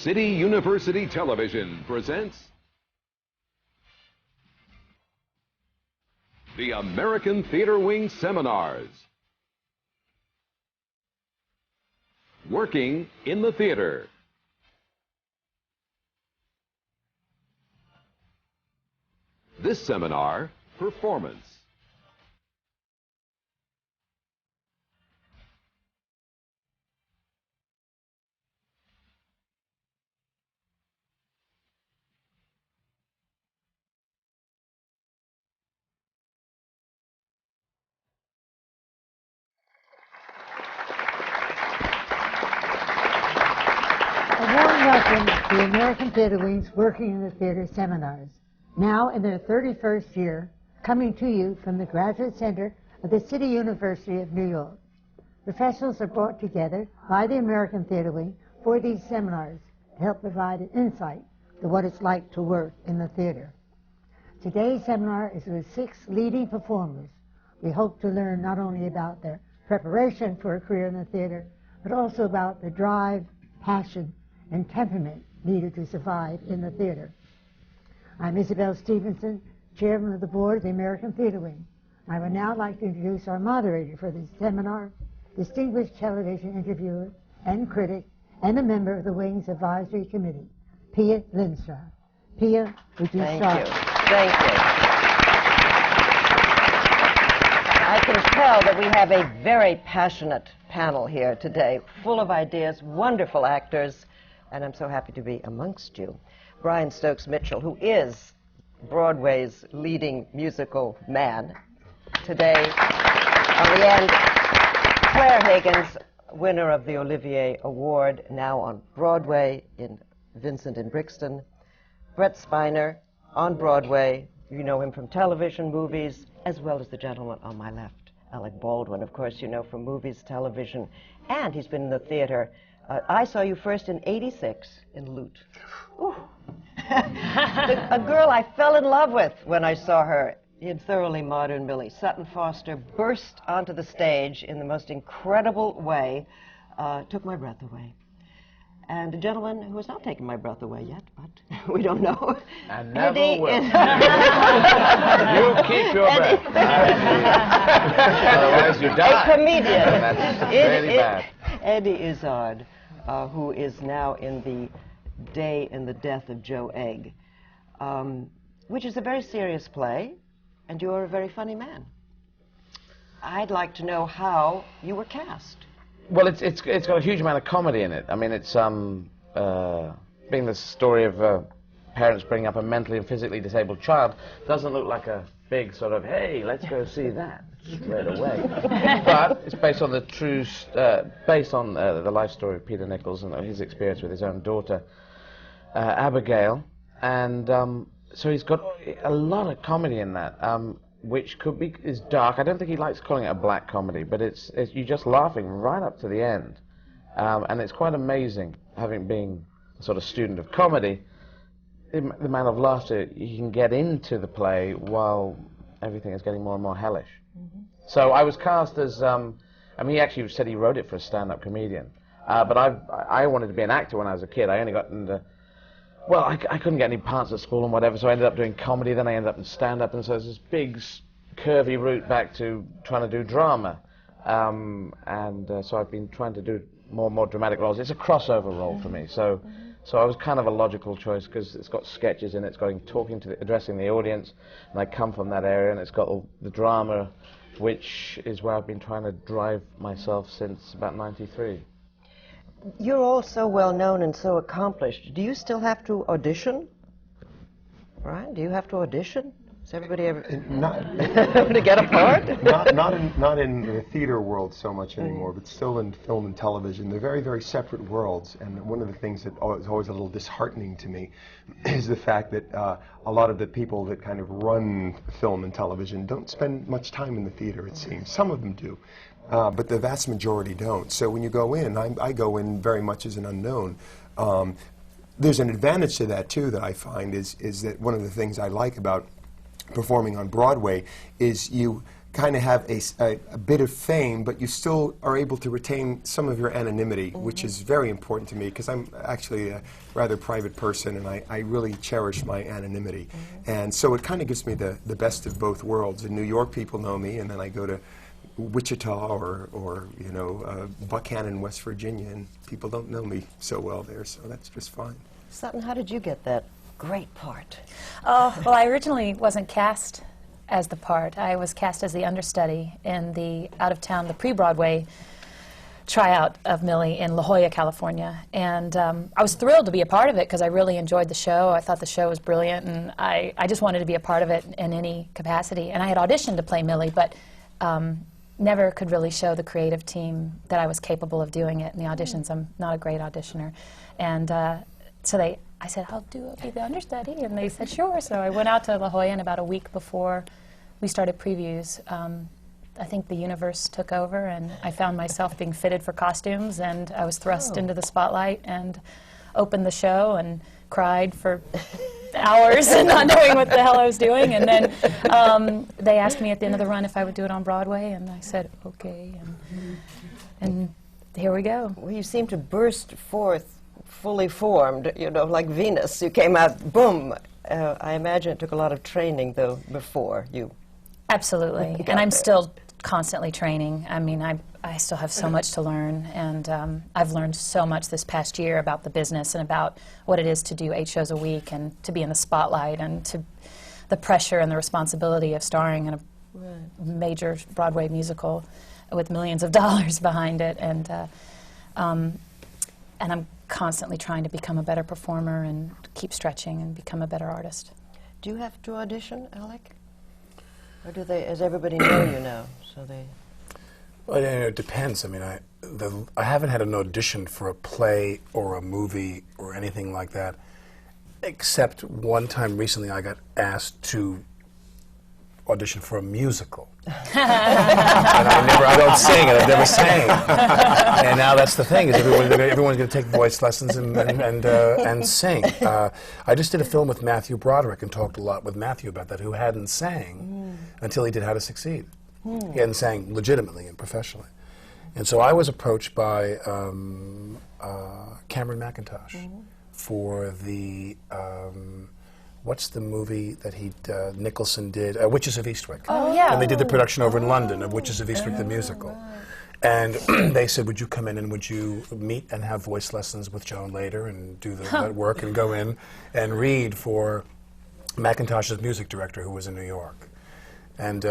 City University Television presents the American Theater Wing Seminars. Working in the theater. This seminar, performance. Welcome to the American Theater Wing's Working in the Theater Seminars, now in their 31st year, coming to you from the Graduate Center of the City University of New York. Professionals are brought together by the American Theater Wing for these seminars to help provide an insight to what it's like to work in the theater. Today's seminar is with 6 leading performers. We hope to learn not only about their preparation for a career in the theater, but also about the drive, passion, and temperament needed to survive in the theater. I'm Isabel Stevenson, Chairman of the Board of the American Theater Wing. I would now like to introduce our moderator for this seminar, distinguished television interviewer and critic, and a member of the Wing's Advisory Committee, Pia Lindström. Pia, would you start? Thank you. Thank you. I can tell that we have a very passionate panel here today, full of ideas, wonderful actors, and I'm so happy to be amongst you. Brian Stokes Mitchell, who is Broadway's leading musical man. Today, on the end, Clare Higgins, winner of the Olivier Award, now on Broadway in Vincent in Brixton. Brent Spiner, on Broadway. You know him from television, movies, as well as the gentleman on my left, Alec Baldwin, of course, you know from movies, television, and he's been in the theater. I saw you first in '86 in Loot. A girl I fell in love with when I saw her in thoroughly Modern Millie. Sutton Foster burst onto the stage in the most incredible way, took my breath away. And a gentleman who has not taken my breath away yet, but we don't know. And never Eddie will. is You keep your breath. Otherwise you die. a comedian. That's really bad. Eddie Izzard, who is now in The Day and the Death of Joe Egg, which is a very serious play, and you're a very funny man. I'd like to know how you were cast. Well, it's got a huge amount of comedy in it. I mean, it's being the story of parents bringing up a mentally and physically disabled child, doesn't look like a big sort of, hey, let's go see that straight away. But it's based on the the life story of Peter Nichols and his experience with his own daughter, Abigail, and so he's got a lot of comedy in that. Which is dark. I don't think he likes calling it a black comedy, but it's you're just laughing right up to the end. And it's quite amazing, having been a sort of student of comedy, the amount of laughter you can get into the play while everything is getting more and more hellish. Mm-hmm. So I was cast as, I mean, he actually said he wrote it for a stand-up comedian. But I wanted to be an actor when I was a kid. I only got into, well, I couldn't get any parts at school and whatever, so I ended up doing comedy, then I ended up in stand-up, and so there's this big, curvy route back to trying to do drama. So I've been trying to do more and more dramatic roles. It's a crossover role for me, so I was kind of a logical choice, because it's got sketches in it, it's got addressing the audience, and I come from that area, and it's got all the drama, which is where I've been trying to drive myself since about '93. You're all so well known and so accomplished. Do you still have to audition? Right? Do you have to audition? Does everybody ever to get a part? not in the theater world so much anymore, but still in film and television. They're very, very separate worlds. And one of the things that is always a little disheartening to me is the fact that a lot of the people that kind of run film and television don't spend much time in the theater, it seems. Some of them do. But the vast majority don't. So when you go in, I go in very much as an unknown. There's an advantage to that, too, that I find is that one of the things I like about performing on Broadway is you kind of have a bit of fame, but you still are able to retain some of your anonymity, which is very important to me, because I'm actually a rather private person, and I really cherish my anonymity. And so it kind of gives me the best of both worlds. In New York, people know me, and then I go to Wichita or you know, Buchanan, West Virginia, and people don't know me so well there, so that's just fine. Sutton, how did you get that great part? Oh, well, I originally wasn't cast as the part. I was cast as the understudy in the out-of-town, the pre-Broadway tryout of Millie in La Jolla, California. And I was thrilled to be a part of it because I really enjoyed the show. I thought the show was brilliant, and I just wanted to be a part of it in any capacity. And I had auditioned to play Millie, but never could really show the creative team that I was capable of doing it in the auditions. I'm not a great auditioner. And so I said, I'll be the understudy, and they said, sure. So I went out to La Jolla, and about a week before we started previews, I think the universe took over, and I found myself being fitted for costumes, and I was thrust into the spotlight and opened the show and cried for hours and not knowing what the hell I was doing. And then they asked me at the end of the run if I would do it on Broadway, and I said, okay, and here we go. Well, you seem to burst forth fully formed, you know, like Venus. You came out, boom. I imagine it took a lot of training, though, before you... Absolutely. And I'm still constantly training. I mean, I still have so much to learn, and I've learned so much this past year about the business and about what it is to do 8 shows a week and to be in the spotlight and to the pressure and the responsibility of starring in a major Broadway musical with millions of dollars behind it. And I'm constantly trying to become a better performer and keep stretching and become a better artist. Do you have to audition, Alec? Or do they, as everybody know you now, so they... Well, you know, it depends. I mean, I haven't had an audition for a play or a movie or anything like that, except one time recently I got asked to audition for a musical. And I don't sing, and I've never sang. And now that's the thing, is everyone's going to take voice lessons and sing. I just did a film with Matthew Broderick and talked a lot with Matthew about that, who hadn't sang until he did How to Succeed. He hadn't sang legitimately and professionally. And so I was approached by Cameron McIntosh for the... what's the movie that Nicholson did? Witches of Eastwick. Oh, yeah. And they did the production over in London of Witches of Eastwick, the musical. And they said, would you come in and would you meet and have voice lessons with Joan later and do that work and go in and read for McIntosh's music director, who was in New York. And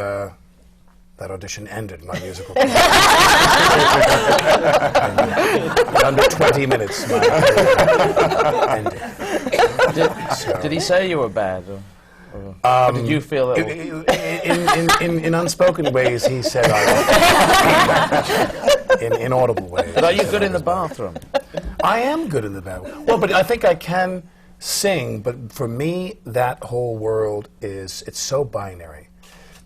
that audition ended my musical career. Under 20 minutes, my career ended. Did he say you were bad? Or did you feel that? In unspoken ways, he said I was. In inaudible ways. But are you good in the bathroom? I am good in the bathroom. Well, but I think I can sing, but for me, that whole world it's so binary.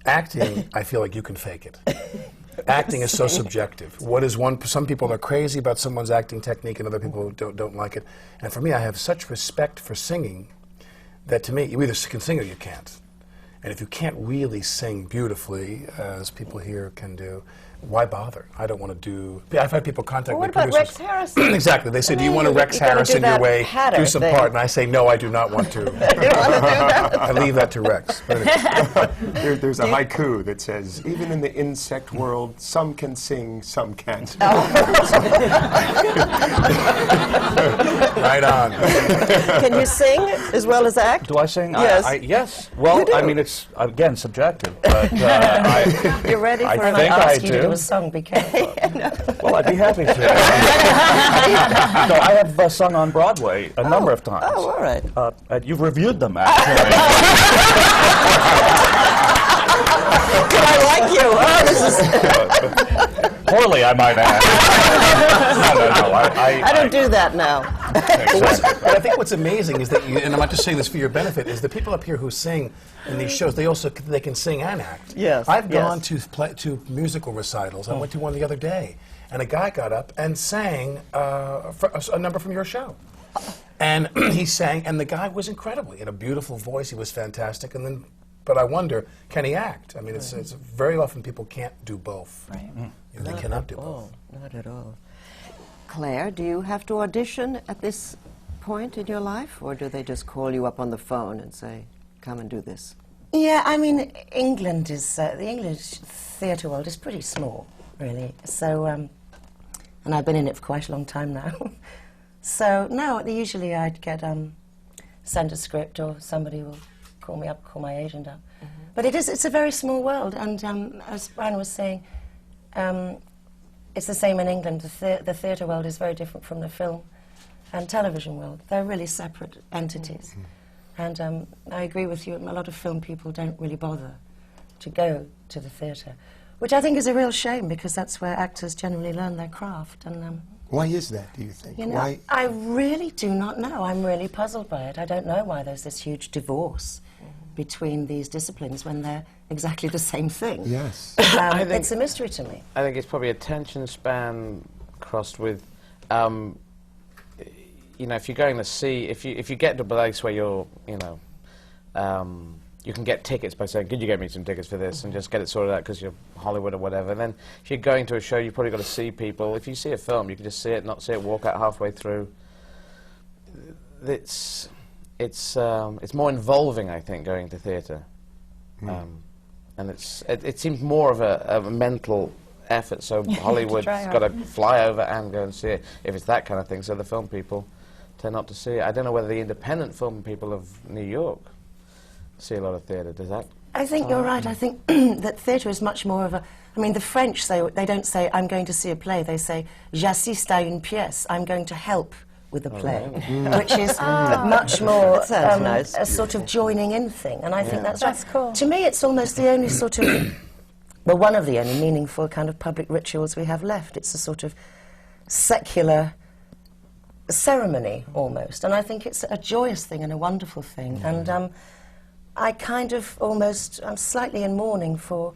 Acting, I feel like you can fake it. Acting is so subjective. Some people are crazy about someone's acting technique and other people don't like it. And for me, I have such respect for singing that to me, you either can sing or you can't. And if you can't really sing beautifully, as people here can do, why bother? I don't want to do... I've had people contact me, what about producers. Rex Harrison? Exactly. They say, do you want to Rex Harrison your way, do some part? And I say, no, I do not want to. You don't want to do that? I leave that to Rex. There's a haiku that says, even in the insect world, some can sing, some can't. Right on. Can you sing as well as act? Do I sing? Yes. Yes. Well, I mean, it's, again, subjective. But You're ready for I an think I ask you to do. do a song, be careful. well, I'd be happy to. So I have sung on Broadway a number of times. Oh, all right. You've reviewed them, actually. I like you. Oh, this is... Poorly, I might add. No. I don't do that now. But I think what's amazing is that, and I'm not just saying this for your benefit, is the people up here who sing in these shows, they can sing and act. Yes. I've gone to musical recitals. I went to one the other day, and a guy got up and sang a number from your show. And he sang, and the guy was incredible. He had a beautiful voice. He was fantastic. And then But I wonder, can he act? I mean, it's very often people can't do both. Right. You know, they cannot do both. Not at all. Claire, do you have to audition at this point in your life, or do they just call you up on the phone and say, come and do this? Yeah, I mean, England is, the English theatre world is pretty small, really. So, and I've been in it for quite a long time now. So, no, usually I'd get, send a script, or somebody will call me up, call my agent up. But it's a very small world, and as Brian was saying, it's the same in England. The theatre world is very different from the film and television world. They're really separate entities. And I agree with you, a lot of film people don't really bother to go to the theatre, which I think is a real shame, because that's where actors generally learn their craft. And Why is that, do you think? you know, Why? I really do not know. I'm really puzzled by it. I don't know why there's this huge divorce between these disciplines when they're exactly the same thing. Yes. It's a mystery to me. I think it's probably attention span crossed with, you know, if you're going to see, if you get to a place where you're, you know, you can get tickets by saying, could you get me some tickets for this, and just get it sorted out because you're Hollywood or whatever. And then if you're going to a show, you've probably got to see people. If you see a film, you can just see it, not see it, walk out halfway through. It's more involving, I think, going to theatre. And it seems more of a mental effort, so Hollywood's got to fly over and go and see it, if it's that kind of thing, so the film people tend not to see it. I don't know whether the independent film people of New York see a lot of theatre. Does that? I think you're right. I think that theatre is much more of a... I mean, the French say, they don't say, I'm going to see a play, they say, j'assiste à une pièce, I'm going to help with the play, which is much more nice. a sort of joining in thing, and I think that's That's cool. To me, it's almost the only sort of, well, one of the only meaningful kind of public rituals we have left. It's a sort of secular ceremony, almost, and I think it's a joyous thing and a wonderful thing, and I kind of almost, I'm slightly in mourning for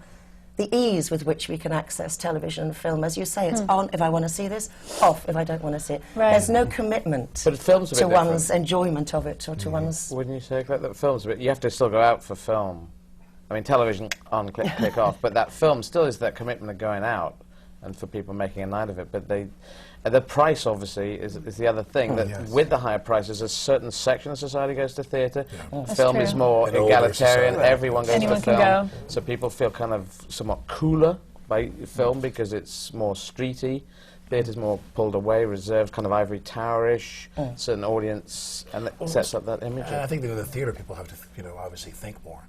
the ease with which we can access television and film. As you say, it's on if I want to see this, off if I don't want to see it. Right. There's no commitment But film's a bit to one's different. enjoyment of it, or to one's... Wouldn't you say that film's a bit... You have to still go out for film. I mean, television, on, click, click off, but that film still is that commitment of going out and for people making a night of it. But the price, obviously, is the other thing. With the higher prices, a certain section of society goes to theatre. Film is more An older egalitarian. society. Everyone goes Anyone to can film. go. So people feel kind of somewhat cooler by film because it's more streety. Theatre's more pulled away, reserved, kind of ivory tower-ish, certain audience, and it sets up that image. I think that the theatre people have to, you know, obviously think more.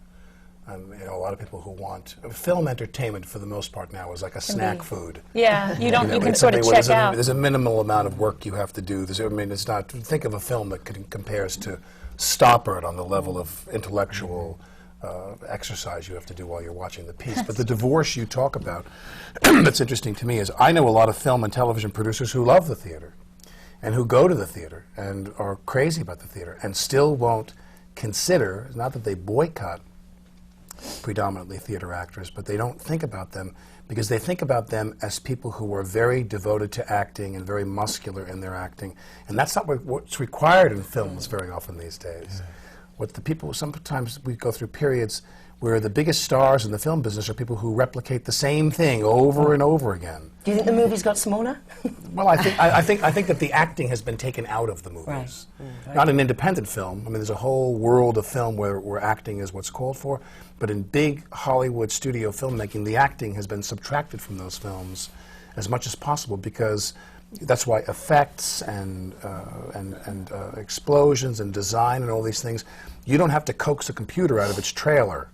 You know, a lot of people who want film entertainment, for the most part now, is like a snack food. Yeah, you don't. know, You can it's sort of something where check out. there's a minimal amount of work you have to do. I mean, it's not. Think of a film that compares to Stoppard on the level of intellectual exercise you have to do while you're watching the piece. But the divorce you talk about, that's interesting to me, is I know a lot of film and television producers who love the theater, and who go to the theater and are crazy about the theater, and still won't consider. Not that they boycott predominantly theater actors, but they don't think about them because they think about them as people who are very devoted to acting and very muscular in their acting, and that's not what's required in films very often these days. What the people, sometimes we go through periods where the biggest stars in the film business are people who replicate the same thing over and over again. Do you think the movies got smaller? Well, I think that the acting has been taken out of the movies. Right. Not in independent film. I mean, there's a whole world of film where acting is what's called for, but in big Hollywood studio filmmaking, the acting has been subtracted from those films as much as possible, because that's why effects and explosions and design and all these things, you don't have to coax a computer out of its trailer.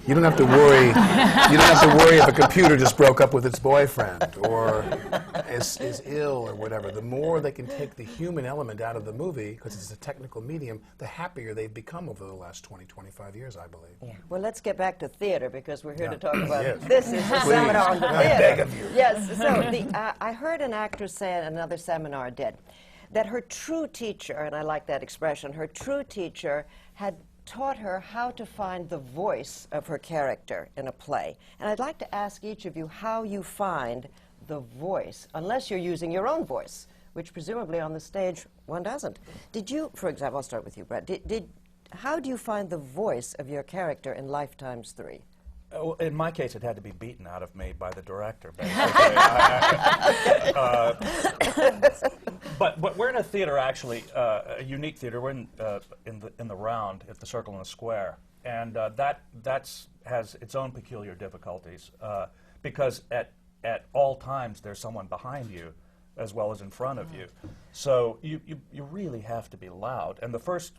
You don't have to worry. You don't have to worry if a computer just broke up with its boyfriend or is ill or whatever. The more they can take the human element out of the movie, because it's a technical medium, the happier they've become over the last 20, 25 years, I believe. Yeah. Well, let's get back to theatre, because we're here to talk about Yes. this is a seminar on the I theatre. beg of you. Yes. So I heard an actress say at another seminar I did that her true teacher, and I like that expression, her true teacher had taught her how to find the voice of her character in a play. And I'd like to ask each of you how you find the voice, unless you're using your own voice, which presumably on the stage one doesn't. Did you, for example, I'll start with you, Brett, how do you find the voice of your character in Lifetimes 3? In my case, it had to be beaten out of me by the director, basically. But we're in a theater, actually, a unique theater. We're in the round at the Circle and the Square, and that has its own peculiar difficulties because at all times there's someone behind you as well as in front of you. So you really have to be loud. And the first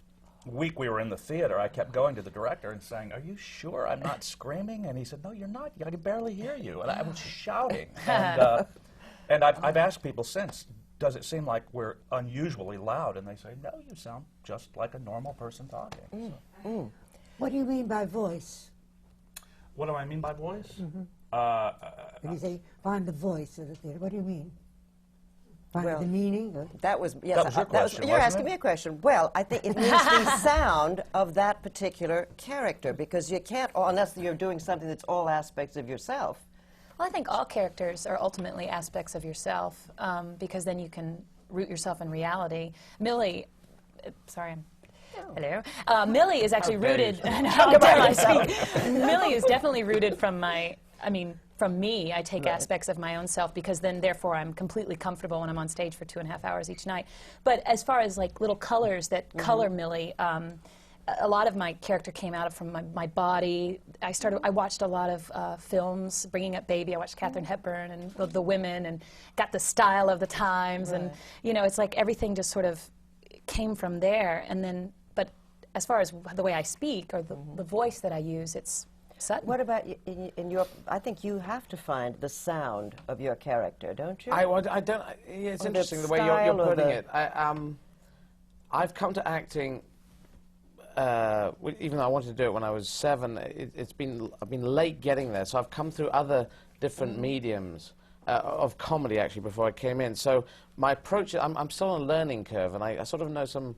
week we were in the theater, I kept going to the director and saying, "Are you sure I'm not screaming?" And he said, "No, you're not. I can barely hear you." And I was shouting. And I've asked people since, does it seem like we're unusually loud? And they say, "No, you sound just like a normal person talking." So. What do you mean by voice? What do I mean by voice? When you say find the voice of the theater, what do you mean? Find Well, the meaning? Or? That was, yes, That was your question, you're wasn't asking it? me a question. Well, I think it means the sound of that particular character, because you can't, unless you're doing something that's all aspects of yourself. Well, I think all characters are ultimately aspects of yourself, because then you can root yourself in reality. Millie, sorry, hello. Millie is actually rooted. How dare I speak? Millie is definitely rooted from from me. I take aspects of my own self because then, therefore, I'm completely comfortable when I'm on stage for 2.5 hours each night. But as far as like little colors that color Millie, a lot of my character came out of from my body. I watched a lot of films, Bringing Up Baby. I watched Katharine Hepburn and the women, and got the style of the times, and it's like everything just sort of came from there. And then, but as far as the way I speak or the voice that I use, it's Sutton. What about in your? I think you have to find the sound of your character, don't you? I don't. It's Or interesting the the way you're style or putting the- it. I've come to acting. Even though I wanted to do it when I was 7, I've been late getting there. So I've come through other different mediums of comedy actually before I came in. So my approach, I'm still on a learning curve, and I sort of know some.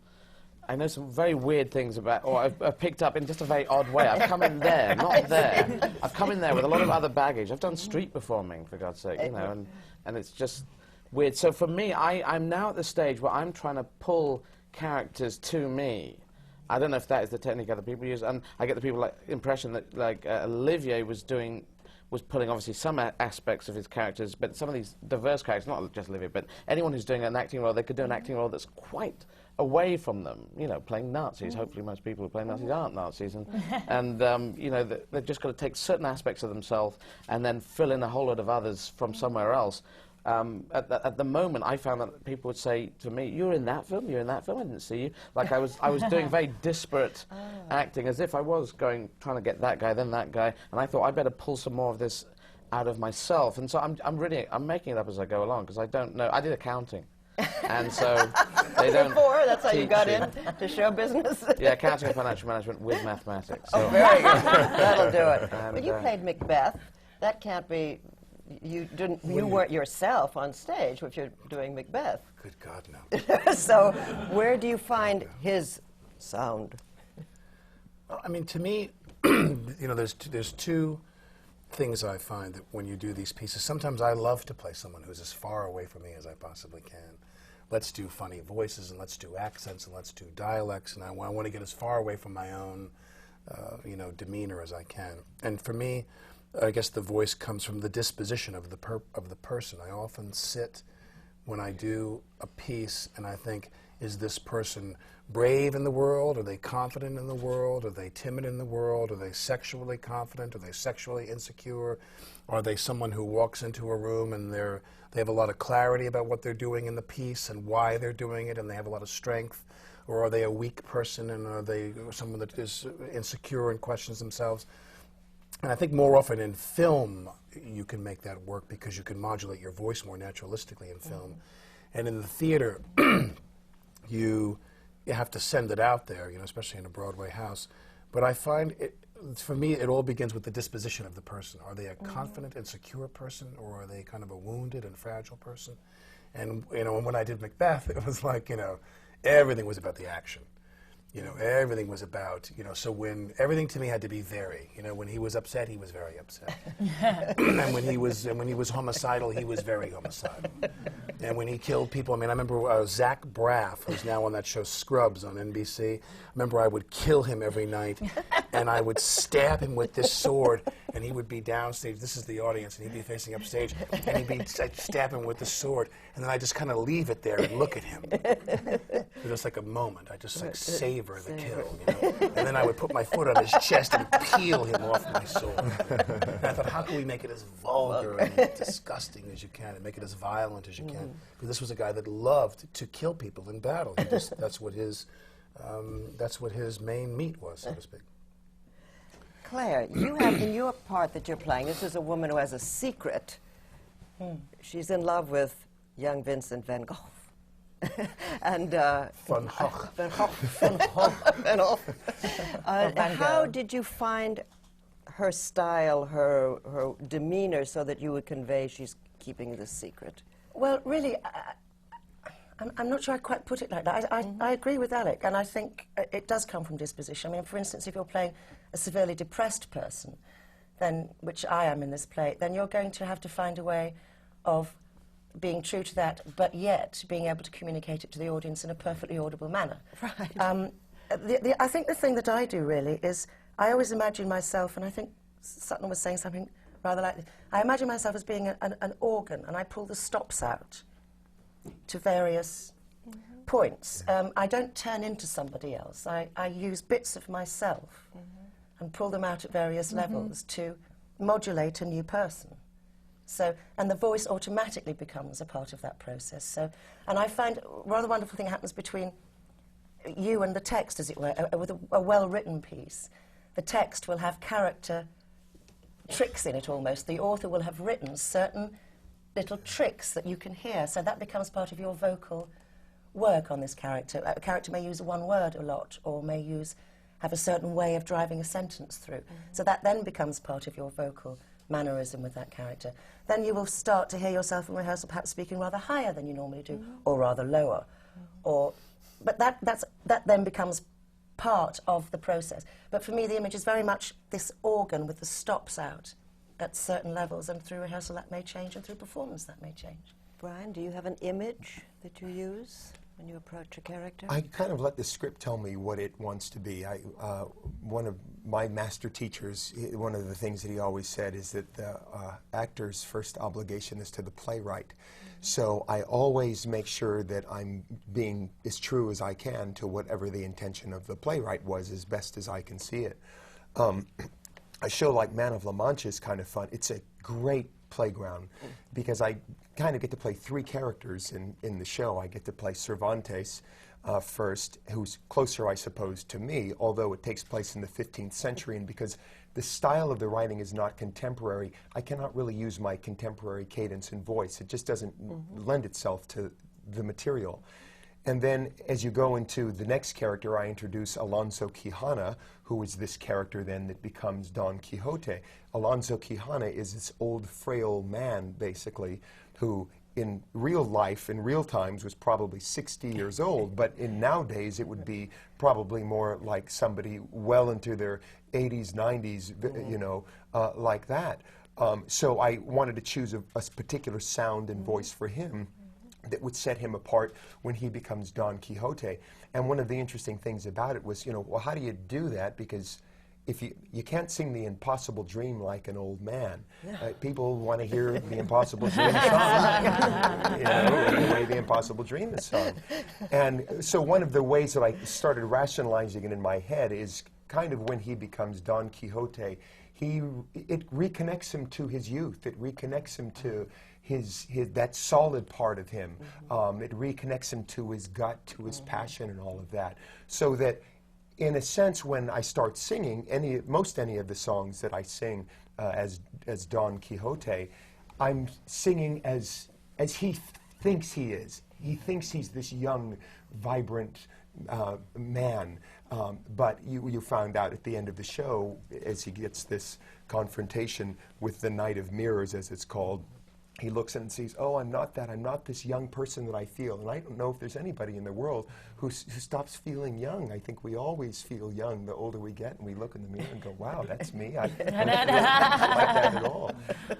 I know some very weird things about, or I've picked up in just a very odd way. I've come in there, not there. I've come in there with a lot of other baggage. I've done street performing, for God's sake, and it's just weird. So for me, I'm now at the stage where I'm trying to pull characters to me. I don't know if that is the technique other people use, and I get the impression that Olivier was pulling obviously some aspects of his characters, but some of these diverse characters, not just Olivier, but anyone who's doing an acting role, they could do an acting role that's quite away from them, playing Nazis. Hopefully most people who play Nazis aren't Nazis, and they've just got to take certain aspects of themselves and then fill in a whole lot of others from somewhere else. At the moment, I found that people would say to me, "You're in that film? You're in that film? I didn't see you." Like I was doing very disparate acting, as if I was trying to get that guy, then that guy, and I thought I better pull some more of this out of myself. And so I'm making it up as I go along because I don't know. I did accounting, and so they don't. Before, that's how you got teach into show business. Yeah, accounting and financial management with mathematics. So. Oh, very good. That'll do it. But you played Macbeth. That can't be. You weren't yourself on stage if you're doing Macbeth. Good God, no. So, where do you find his sound? Well, I mean, to me, there's two things I find that when you do these pieces. Sometimes I love to play someone who's as far away from me as I possibly can. Let's do funny voices, and let's do accents, and let's do dialects, and I want to get as far away from my own, demeanor as I can. And for me, I guess the voice comes from the disposition of the person. I often sit when I do a piece and I think, is this person brave in the world? Are they confident in the world? Are they timid in the world? Are they sexually confident? Are they sexually insecure? Are they someone who walks into a room and they have a lot of clarity about what they're doing in the piece and why they're doing it, and they have a lot of strength? Or are they a weak person, and are they someone that is insecure and questions themselves? And I think more often in film, you can make that work because you can modulate your voice more naturalistically in film. And in the theater, you have to send it out there, especially in a Broadway house. But I find, for me, it all begins with the disposition of the person. Are they a confident and secure person, or are they kind of a wounded and fragile person? And, when I did Macbeth, it was like, everything was about the action. Everything was about, so when everything to me had to be very, when he was upset, he was very upset. And when he was homicidal, he was very homicidal. And when he killed people, I mean, I remember Zach Braff, who's now on that show Scrubs on NBC. I remember I would kill him every night, and I would stab him with this sword, and he would be downstage. This is the audience, and he'd be facing upstage, and I'd stab him with the sword, and then I just kind of leave it there and look at him. It was like a moment. I just like savor the kill, you know? And then I would put my foot on his chest and peel him off my sword. And I thought, how can we make it as vulgar and disgusting as you can, and make it as violent as you can? Because this was a guy that loved to kill people in battle. That's what his main meat was, so to speak. Claire, you have in your part that you're playing, this is a woman who has a secret. She's in love with young Vincent van Gogh. And Van Gogh. How did you find her style, her demeanor, so that you would convey she's keeping this secret? Well, really, I'm not sure I quite put it like that. I agree with Alec, and I think it does come from disposition. I mean, for instance, if you're playing a severely depressed person, then, which I am in this play, then you're going to have to find a way of being true to that, but yet being able to communicate it to the audience in a perfectly audible manner. Right. I think the thing that I do, really, is I always imagine myself, and I think Sutton was saying something rather like this, I imagine myself as being an organ, and I pull the stops out to various points. I don't turn into somebody else. I use bits of myself and pull them out at various levels to modulate a new person. So, and the voice automatically becomes a part of that process. So, and I find a rather wonderful thing happens between you and the text, as it were, with a well-written piece. The text will have character tricks in it almost. The author will have written certain little tricks that you can hear, so that becomes part of your vocal work on this character. A character may use one word a lot, or may have a certain way of driving a sentence through. So that then becomes part of your vocal mannerism with that character. Then you will start to hear yourself in rehearsal perhaps speaking rather higher than you normally do, or rather lower. But that then becomes part of the process. But for me, the image is very much this organ with the stops out at certain levels, and through rehearsal that may change, and through performance that may change. Brian, do you have an image that you use when you approach a character? I kind of let the script tell me what it wants to be. One of my master teachers, one of the things that he always said is that the actor's first obligation is to the playwright. So I always make sure that I'm being as true as I can to whatever the intention of the playwright was, as best as I can see it. A show like Man of La Mancha is kind of fun. It's a great playground because I kind of get to play three characters in the show. I get to play Cervantes first, who's closer, I suppose, to me, although it takes place in the 15th century, and because the style of the writing is not contemporary, I cannot really use my contemporary cadence and voice. It just doesn't lend itself to the material. And then as you go into the next character, I introduce Alonso Quijana, who is this character then that becomes Don Quixote. Alonso Quijana is this old, frail man, basically, who in real life, in real times, was probably 60 years old, but in nowadays it would be probably more like somebody well into their 80s, 90s, you know, like that. So I wanted to choose a particular sound and voice for him that would set him apart when he becomes Don Quixote. And one of the interesting things about it was, you know, well, how do you do that? Because if you can't sing The Impossible Dream like an old man. People want to hear The Impossible Dream sung, you know, the way The Impossible Dream is sung. And so one of the ways that I started rationalizing it in my head is kind of when he becomes Don Quixote, it reconnects him to his youth. It reconnects him to that solid part of him. It reconnects him to his gut, to his passion, and all of that. So that, in a sense, when I start singing most any of the songs that I sing as Don Quixote, I'm singing as he thinks he is. He thinks he's this young, vibrant man. But you found out at the end of the show, as he gets this confrontation with the Knight of Mirrors, as it's called, he looks and sees, oh, I'm not that. I'm not this young person that I feel. And I don't know if there's anybody in the world who stops feeling young. I think we always feel young the older we get, and we look in the mirror and go, wow, that's me. I don't feel like that at all.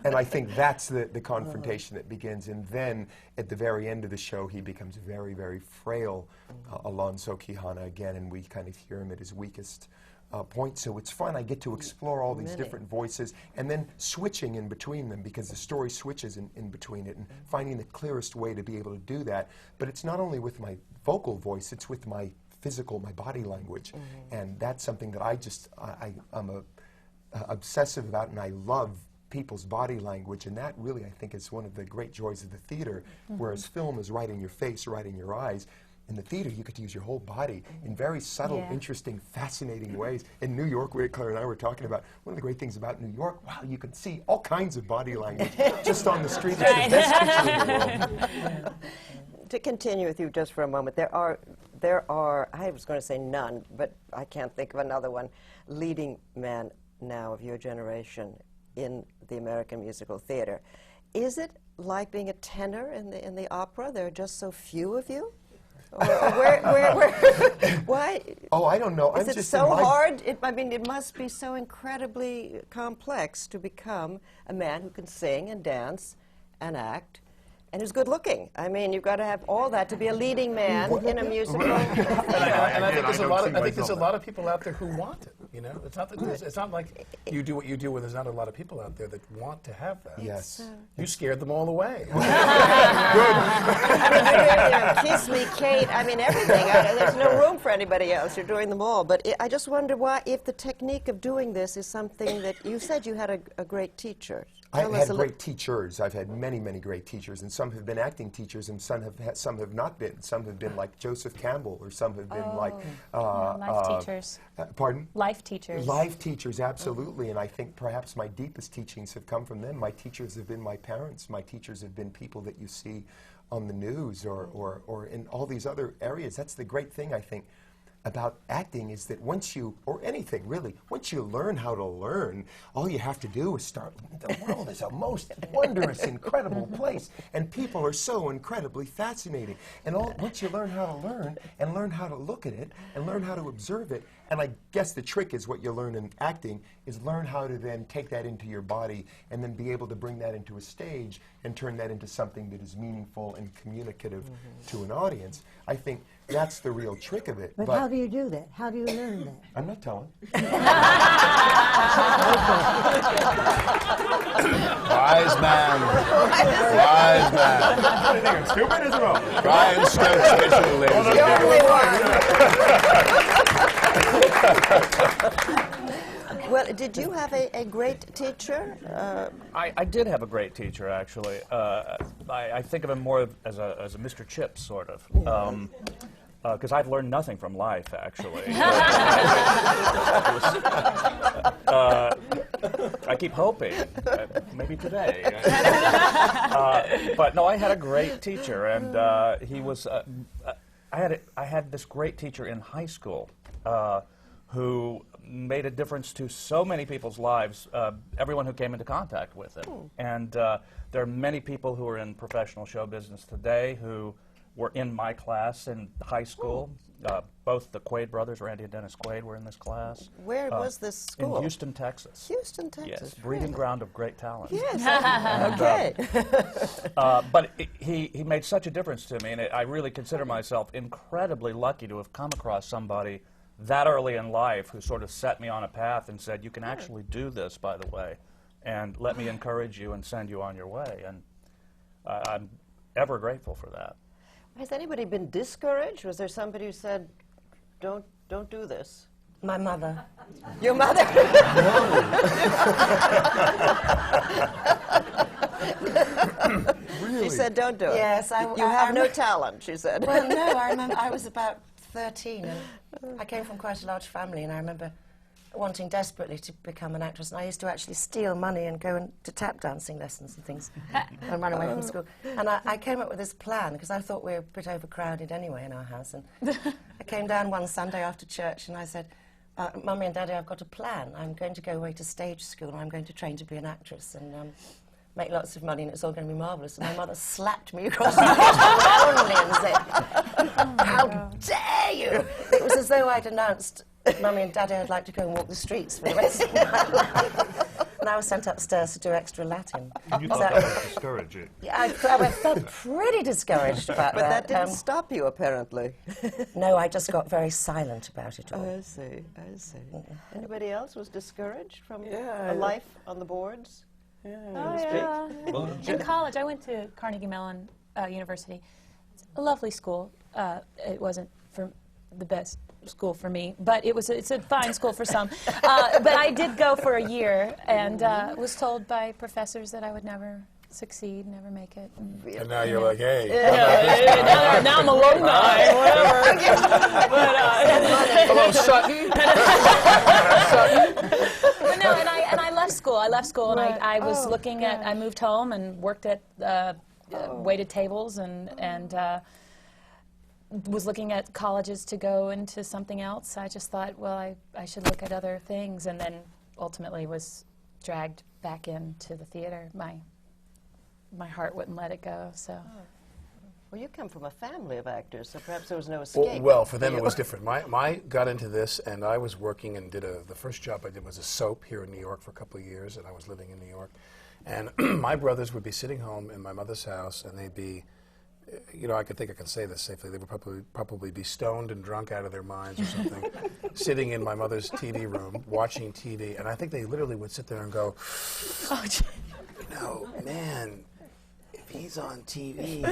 And I think that's the confrontation that begins. And then at the very end of the show, he becomes very, very frail, Alonso Quijana again, and we kind of hear him at his weakest point. So it's fun. I get to explore all these different voices and then switching in between them, because the story switches in between it, and finding the clearest way to be able to do that. But it's not only with my vocal voice, it's with my physical, my body language. And that's something that I'm obsessive about, and I love people's body language, and that really, I think, is one of the great joys of the theater, whereas film is right in your face, right in your eyes. In the theater, you get to use your whole body in very subtle, interesting, fascinating ways. In New York, Claire and I were talking about, one of the great things about New York, wow, you can see all kinds of body language just on the street. It's the best picture in the world. To continue with you just for a moment, there are, I was going to say none, but I can't think of another one, leading man now of your generation in the American musical theater. Is it like being a tenor in the opera? There are just so few of you? Or why? Oh, I don't know. Is it so hard? I mean, it must be so incredibly complex to become a man who can sing and dance and act and who's good looking. I mean, you've got to have all that to be a leading man in a musical. And I think there's a lot of people out there who want it. You know, it's not like you do what you do when there's not a lot of people out there that want to have that. Yes. You scared them all away. I mean, Kiss Me, Kate, I mean, everything. There's no room for anybody else. You're doing them all. But I just wonder why, if the technique of doing this is something that you said you had a great teacher. I've had great teachers. I've had many, many great teachers, and some have been acting teachers, and some have not been. Some have been like Joseph Campbell, or some have been like life teachers. Pardon? Life teachers. Life teachers, absolutely. And I think perhaps my deepest teachings have come from them. My teachers have been my parents. My teachers have been people that you see on the news or in all these other areas. That's the great thing, I think, about acting, is that once you, or anything really, once you learn how to learn, all you have to do is start. The world is a most wondrous, incredible place, and people are so incredibly fascinating. And once you learn how to learn, and learn how to look at it, and learn how to observe it, and I guess the trick is what you learn in acting, is learn how to then take that into your body, and then be able to bring that into a stage, and turn that into something that is meaningful and communicative to an audience. I think that's the real trick of it. But how do you do that? How do you learn that? I'm not telling. Wise man. Wise man. What do you think? I'm stupid as well. Brian Stokes Mitchell, ladies and gentlemen. Well, did you have a great teacher? I did have a great teacher, actually. I think of him more as a Mr. Chips, sort of. Because I've learned nothing from life, actually. I keep hoping, maybe today. But no, I had a great teacher, and he was. I had this great teacher in high school who made a difference to so many people's lives, everyone who came into contact with him. And there are many people who are in professional show business today who were in my class in high school. Both the Quaid brothers, Randy and Dennis Quaid, were in this class. Where was this school? In Houston, Texas. Houston, Texas. Yes, breeding ground of great talent. Yes, okay. But he made such a difference to me, and I really consider myself incredibly lucky to have come across somebody that early in life who sort of set me on a path and said, you can actually do this, by the way, and let me encourage you and send you on your way. And I'm ever grateful for that. Has anybody been discouraged? Was there somebody who said, don't do this? My mother. Your mother? Really? She said, don't do it. Yes, You have no talent, she said. Well, no, I remember I was about 13, and I came from quite a large family, and I remember wanting desperately to become an actress, and I used to actually steal money and go to tap dancing lessons and things and run away from school. And I came up with this plan, because I thought we were a bit overcrowded anyway in our house, and I came down one Sunday after church and I said, Mummy and Daddy, I've got a plan. I'm going to go away to stage school and I'm going to train to be an actress. And make lots of money, and it's all going to be marvellous. And my mother slapped me across the face roundly and said, "How dare you!" It was as though I'd announced, "Mummy and Daddy, I'd like to go and walk the streets for the rest of my life." And I was sent upstairs to do extra Latin. You thought that would discourage you. Yeah, I felt pretty discouraged about But that. that didn't stop you, apparently. No, I just got very silent about it all. I see, I see. Anybody else was discouraged from Yeah, a life on the boards? Oh, yeah. In college, I went to Carnegie Mellon University. It's a lovely school. It wasn't for the best school for me, but it's a fine school for some. But I did go for a year, and was told by professors that I would never succeed, never make it. And now you're like, hey. Now I'm alumni, whatever. Hello, Sutton. But no, and I left school. And I was looking at. I moved home and worked at waited tables and was looking at colleges to go into something else. I just thought, well, I should look at other things, and then ultimately was dragged back into the theater. My heart wouldn't let it go. So. Well, you come from a family of actors, so perhaps there was no escape. Well, for them it was different. My got into this, and I was working and did the first job I did was a soap here in New York for a couple of years, and I was living in New York. And my brothers would be sitting home in my mother's house, and they'd be, I think I can say this safely, they would probably be stoned and drunk out of their minds or something, sitting in my mother's TV room, watching TV, and I think they literally would sit there and go, man, if he's on TV,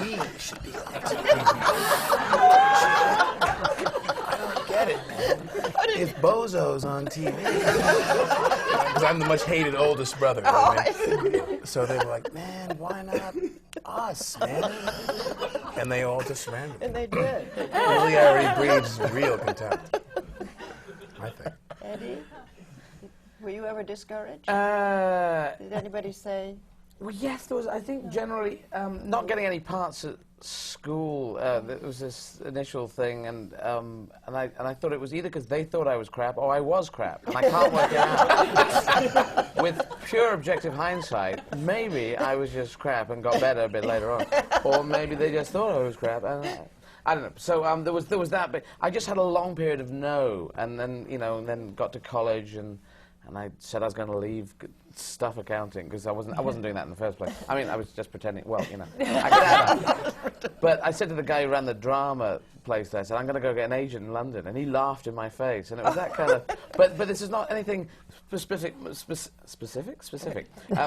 we should be on TV. I don't get it, man. If Bozo's on TV, because I'm the much hated oldest brother. So they were like, man, why not us, man? And they all just ran with it. And they did. Familiarity breeds real contempt, I think. Eddie, were you ever discouraged? Did anybody say? Well, yes, there was. I think generally not getting any parts at school. There was this initial thing, and I thought it was either because they thought I was crap or I was crap, and I can't work it out. With pure objective hindsight, maybe I was just crap and got better a bit later on, or maybe they just thought I was crap. And I don't know. So there was that, but I just had a long period of no, and then and then got to college and I said I was going to leave stuff accounting because I wasn't doing that in the first place. I mean, I was just pretending. Well, I could add that. But I said to the guy who ran the drama place there, I said, I'm going to go get an agent in London, and he laughed in my face, and it was that kind of. But this is not anything specific.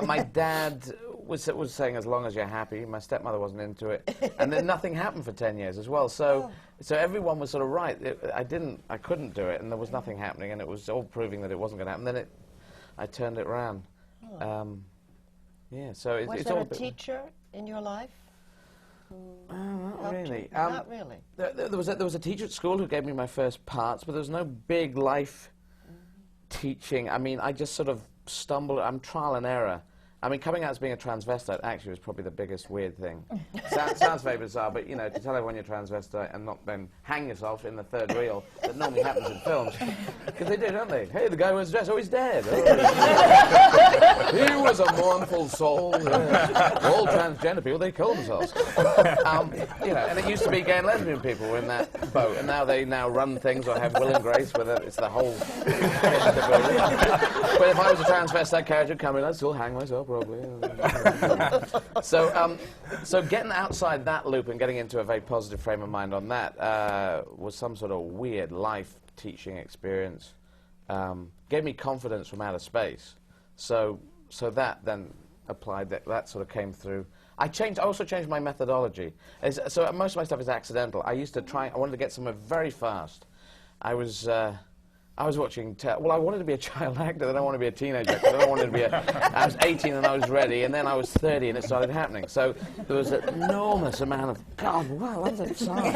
My dad was saying, as long as you're happy. My stepmother wasn't into it, and then nothing happened for 10 years as well. So everyone was sort of right. I couldn't do it, and there was nothing happening, and it was all proving that it wasn't going to happen. Then I turned it around. So Was there a teacher in your life? Not really. Not really. There was a teacher at school who gave me my first parts, but there was no big life teaching. I mean, I just sort of stumbled. I'm trial and error. I mean, coming out as being a transvestite actually was probably the biggest weird thing. Sounds very bizarre, but to tell everyone you're transvestite and not then hang yourself in the third reel that normally happens in films, because they do, don't they? Hey, the guy who was dressed, he's dead. He was a mournful soul. All transgender people, they kill themselves. And it used to be gay and lesbian people were in that boat, and now they run things or have Will and Grace, where it's the whole. But if I was a transvestite character coming, I'd still hang myself. Probably. So getting outside that loop and getting into a very positive frame of mind on that was some sort of weird life teaching experience. Gave me confidence from outer space. So that then applied. That sort of came through. I also changed my methodology. So most of my stuff is accidental. I wanted to get somewhere very fast. I was watching, I wanted to be a child actor, then I wanted to be a teenager, then I was 18 and I was ready, and then I was 30 and it started happening. So there was an enormous amount of, God, wow, that's exciting.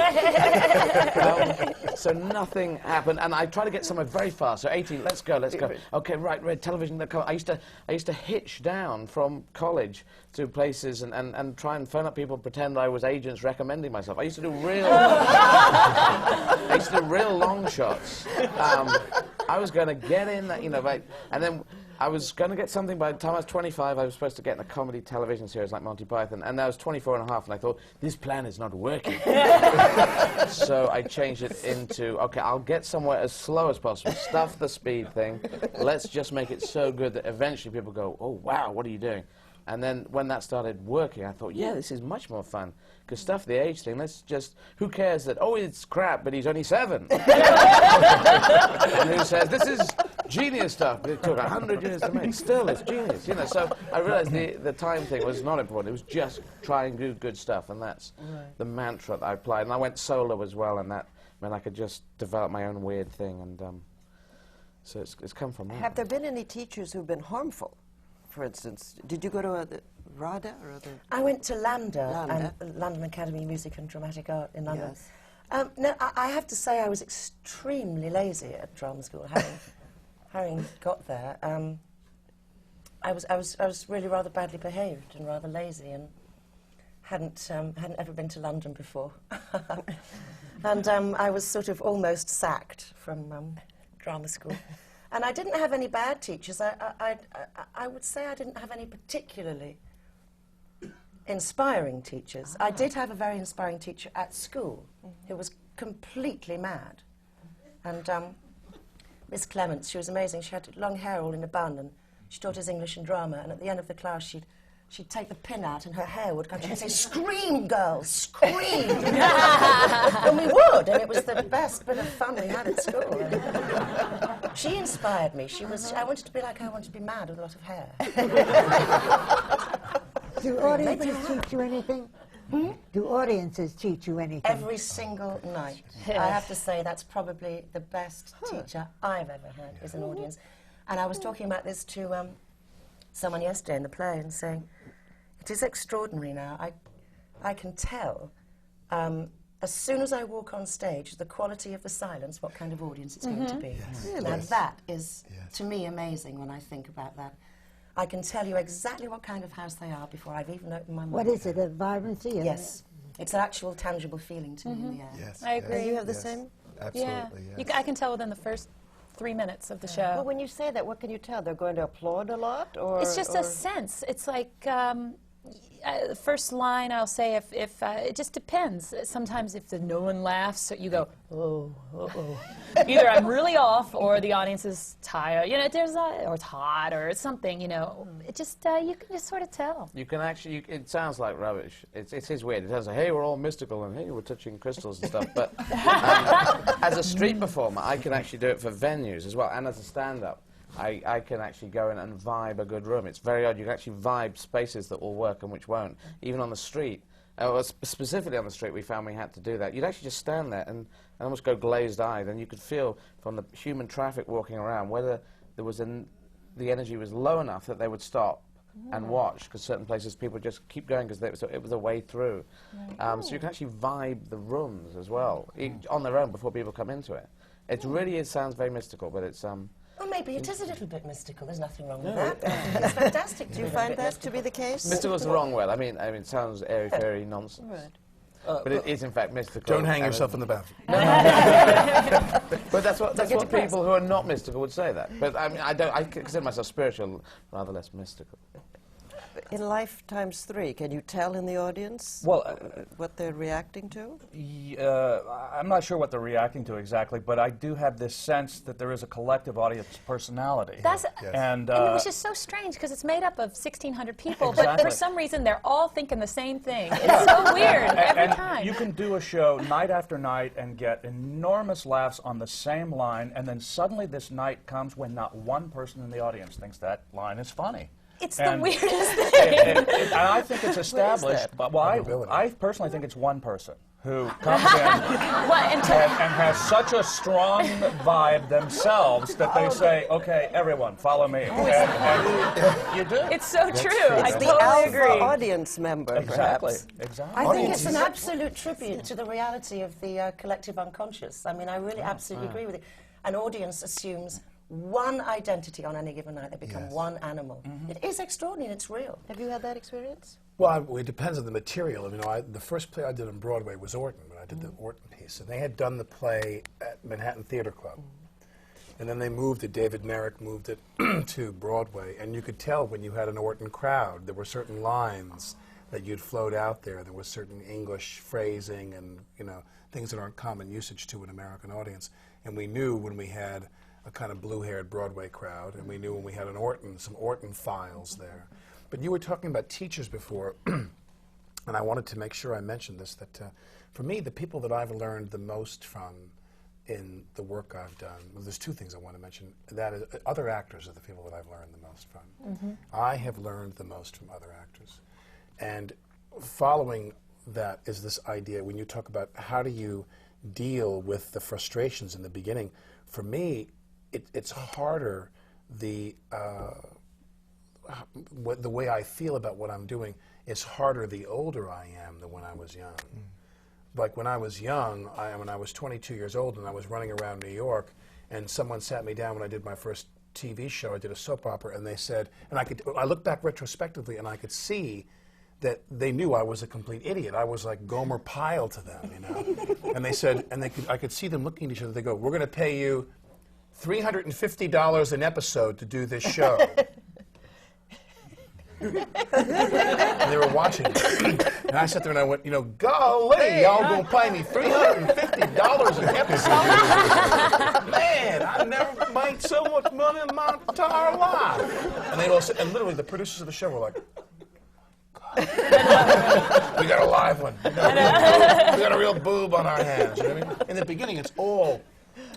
So nothing happened, and I tried to get somewhere very fast. So 18, let's go. Okay, right, television. I used to hitch down from college to places and try and phone up people and pretend I was agents recommending myself. I used to do real long shots. I was going to get in that, and then I was going to get something by the time I was 25. I was supposed to get in a comedy television series like Monty Python, and I was 24 and a half, and I thought, this plan is not working. So I changed it into, okay, I'll get somewhere as slow as possible, stuff the speed thing, let's just make it so good that eventually people go, oh, wow, what are you doing? And then when that started working, I thought, yeah, this is much more fun. Because stuff the age thing, let's just, who cares that, oh, it's crap, but he's only 7. And who says, this is genius stuff, but it took 100 years to make. Still, it's genius, you know. So I realized the time thing was not important. It was just try and do good stuff, and that's the mantra that I applied. And I went solo as well, and that meant I could just develop my own weird thing. And so it's come from that. Have there been any teachers who've been harmful? For instance, did you go to RADA or other? I went to LAMDA, London Academy of Music and Dramatic Art in London. Yes. No, I have to say I was extremely lazy at drama school, having got there. I was really rather badly behaved and rather lazy, and hadn't ever been to London before. And I was sort of almost sacked from drama school. And I didn't have any bad teachers. I would say I didn't have any particularly inspiring teachers. I did have a very inspiring teacher at school who was completely mad. And Miss Clements, she was amazing. She had long hair all in a bun, and she taught us English and drama. And at the end of the class, she'd take the pin out and her hair would come. She'd say, "Scream, girls, scream!" And we would, and it was the best bit of fun we had at school. She inspired me. I wanted to be like her. I wanted to be mad with a lot of hair. Do audiences teach you anything? Do audiences teach you anything? Every single night. I have to say that's probably the best teacher I've ever had, is an audience. And I was talking about this to someone yesterday in the play and saying, it is extraordinary now. I can tell as soon as I walk on stage, the quality of the silence, what kind of audience it's going to be. Yes. Really? Now that is, to me, amazing when I think about that. I can tell you exactly what kind of house they are before I've even opened my mouth. What is it, a vibrancy? Yes. It's an actual tangible feeling to me in the air. Yes. I agree. And you have the same? Absolutely, Yeah. yes. I can tell within the first 3 minutes of the show. Well, when you say that, what can you tell? They're going to applaud a lot, or It's just a sense. It's like the first line I'll say if it just depends. Sometimes if no one laughs, you go, oh. Either I'm really off or the audience is tired. You know, or it's hot or it's something. You know, it just you can just sort of tell. You can actually. It sounds like rubbish. It is weird. It sounds like, hey, we're all mystical, and hey, we're touching crystals and stuff. But as a street performer, I can actually do it for venues as well, and as a stand-up. I can actually go in and vibe a good room. It's very odd. You can actually vibe spaces that will work and which won't. Even on the street. Specifically on the street, we found we had to do that. You'd actually just stand there and almost go glazed-eyed, and you could feel from the human traffic walking around whether there was the energy was low enough that they would stop and watch, because certain places people just keep going because it was a way through. So you can actually vibe the rooms as well, on their own before people come into it. It really sounds very mystical, but it's... Well, maybe it is a little bit mystical. There's nothing wrong with that. It's fantastic. do you find that to be the case? Mystical is the wrong word. I mean, it sounds airy-fairy nonsense. Right. But it is, in fact, mystical. Don't hang yourself in the bathroom. But that's what people who are not mystical would say that. But I mean, I consider myself spiritual, rather less mystical. In Life Times 3, can you tell in the audience what they're reacting to? I'm not sure what they're reacting to exactly, but I do have this sense that there is a collective audience personality. That's and it was just so strange because it's made up of 1,600 people, but Exactly. for some reason they're all thinking the same thing. It's so weird every time. You can do a show night after night and get enormous laughs on the same line, and then suddenly this night comes when not one person in the audience thinks that line is funny. It's the weirdest thing. And I think it's established, but I personally think it's one person who comes in and has such a strong vibe themselves that they say, okay, everyone, follow me. And you do. It's so true. I It's the totally alpha agree. audience member, Exactly. perhaps. Exactly. I think it's an absolute tribute to the reality of the collective unconscious. I mean, I really absolutely agree with it. An audience assumes one identity on any given night. They become one animal. It is extraordinary. It's real. Have you had that experience? Well, it depends on the material. I mean, the first play I did on Broadway was Orton, when I did the Orton piece. And they had done the play at Manhattan Theatre Club. And then they moved it, David Merrick moved it to Broadway, and you could tell when you had an Orton crowd, there were certain lines that you'd float out there. There was certain English phrasing and, you know, things that aren't common usage to an American audience. And we knew when we had a kind of blue-haired Broadway crowd, and we knew when we had an Orton, some Orton files there. But you were talking about teachers before, and I wanted to make sure I mentioned this, that for me, the people that I've learned the most from in the work I've done, well, there's two things I want to mention. That is, other actors are the people that I've learned the most from. I have learned the most from other actors. And following that is this idea, when you talk about how do you deal with the frustrations in the beginning, for me, it's harder, the way I feel about what I'm doing is harder the older I am than when I was young. Like when I was young, when I was 22 years old and I was running around New York, and someone sat me down when I did my first TV show, I did a soap opera, and they said, and I look back retrospectively and I could see that they knew I was a complete idiot. I was like Gomer Pyle to them, you know. And they said, and I could see them looking at each other. They go, "We're going to pay you $350 an episode to do this show." And they were watching it. And I sat there and I went, you know, golly, y'all gonna pay me $350 an episode. Man, I never made so much money in my entire life. And they all said, and literally the producers of the show were like, God, we got a live one. We got a real boob on our hands. You know what I mean? In the beginning, it's all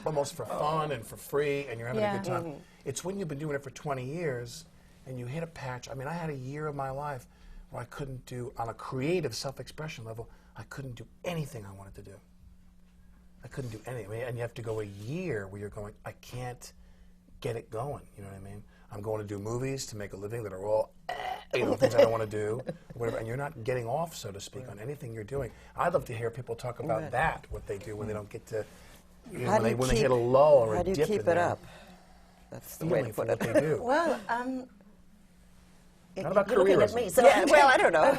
almost for fun and for free, and you're having a good time. It's when you've been doing it for 20 years, and you hit a patch. I mean, I had a year of my life where I couldn't do, on a creative self-expression level, I couldn't do anything I wanted to do. I couldn't do anything. I mean, and you have to go a year where you're going, I can't get it going. You know what I mean? I'm going to do movies to make a living that are all, you know, things I don't want to do, whatever, and you're not getting off, so to speak, on anything you're doing. I'd love to hear people talk about that, what they do when they don't get to, you know, when they hit a lull or a dip. How do you keep it up? That's the way to put it. What they do. Well, Not about you're looking at careerism. me. So Well, I don't know.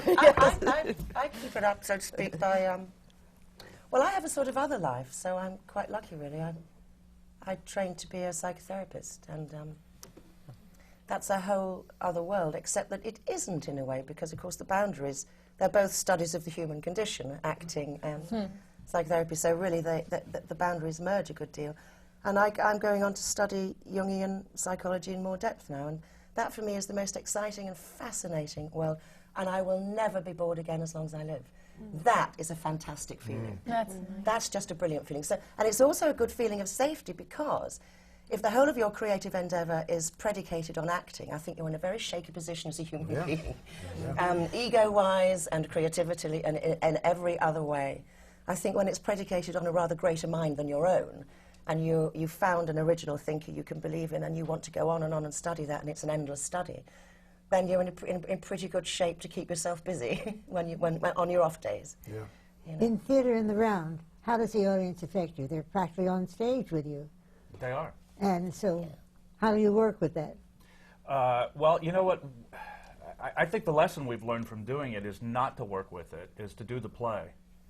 I keep it up, so to speak, by well, I have a sort of other life, so I'm quite lucky, really. I trained to be a psychotherapist, and that's a whole other world, except that it isn't in a way, because, of course, the boundaries, they're both studies of the human condition, acting and psychotherapy, so really the boundaries merge a good deal. And I'm going on to study Jungian psychology in more depth now, and that for me is the most exciting and fascinating world, and I will never be bored again as long as I live. That is a fantastic feeling. That's just a brilliant feeling. So, and it's also a good feeling of safety, because if the whole of your creative endeavour is predicated on acting, I think you're in a very shaky position as a human being, ego-wise and creativity and in every other way. I think when it's predicated on a rather greater mind than your own, and you found an original thinker you can believe in, and you want to go on and study that, and it's an endless study, then you're in pretty good shape to keep yourself busy when on your off days. Yeah. You know. In theater in the round, how does the audience affect you? They're practically on stage with you. They are. And so, how do you work with that? Well, you know what? I think the lesson we've learned from doing it is not to work with it, is to do the play,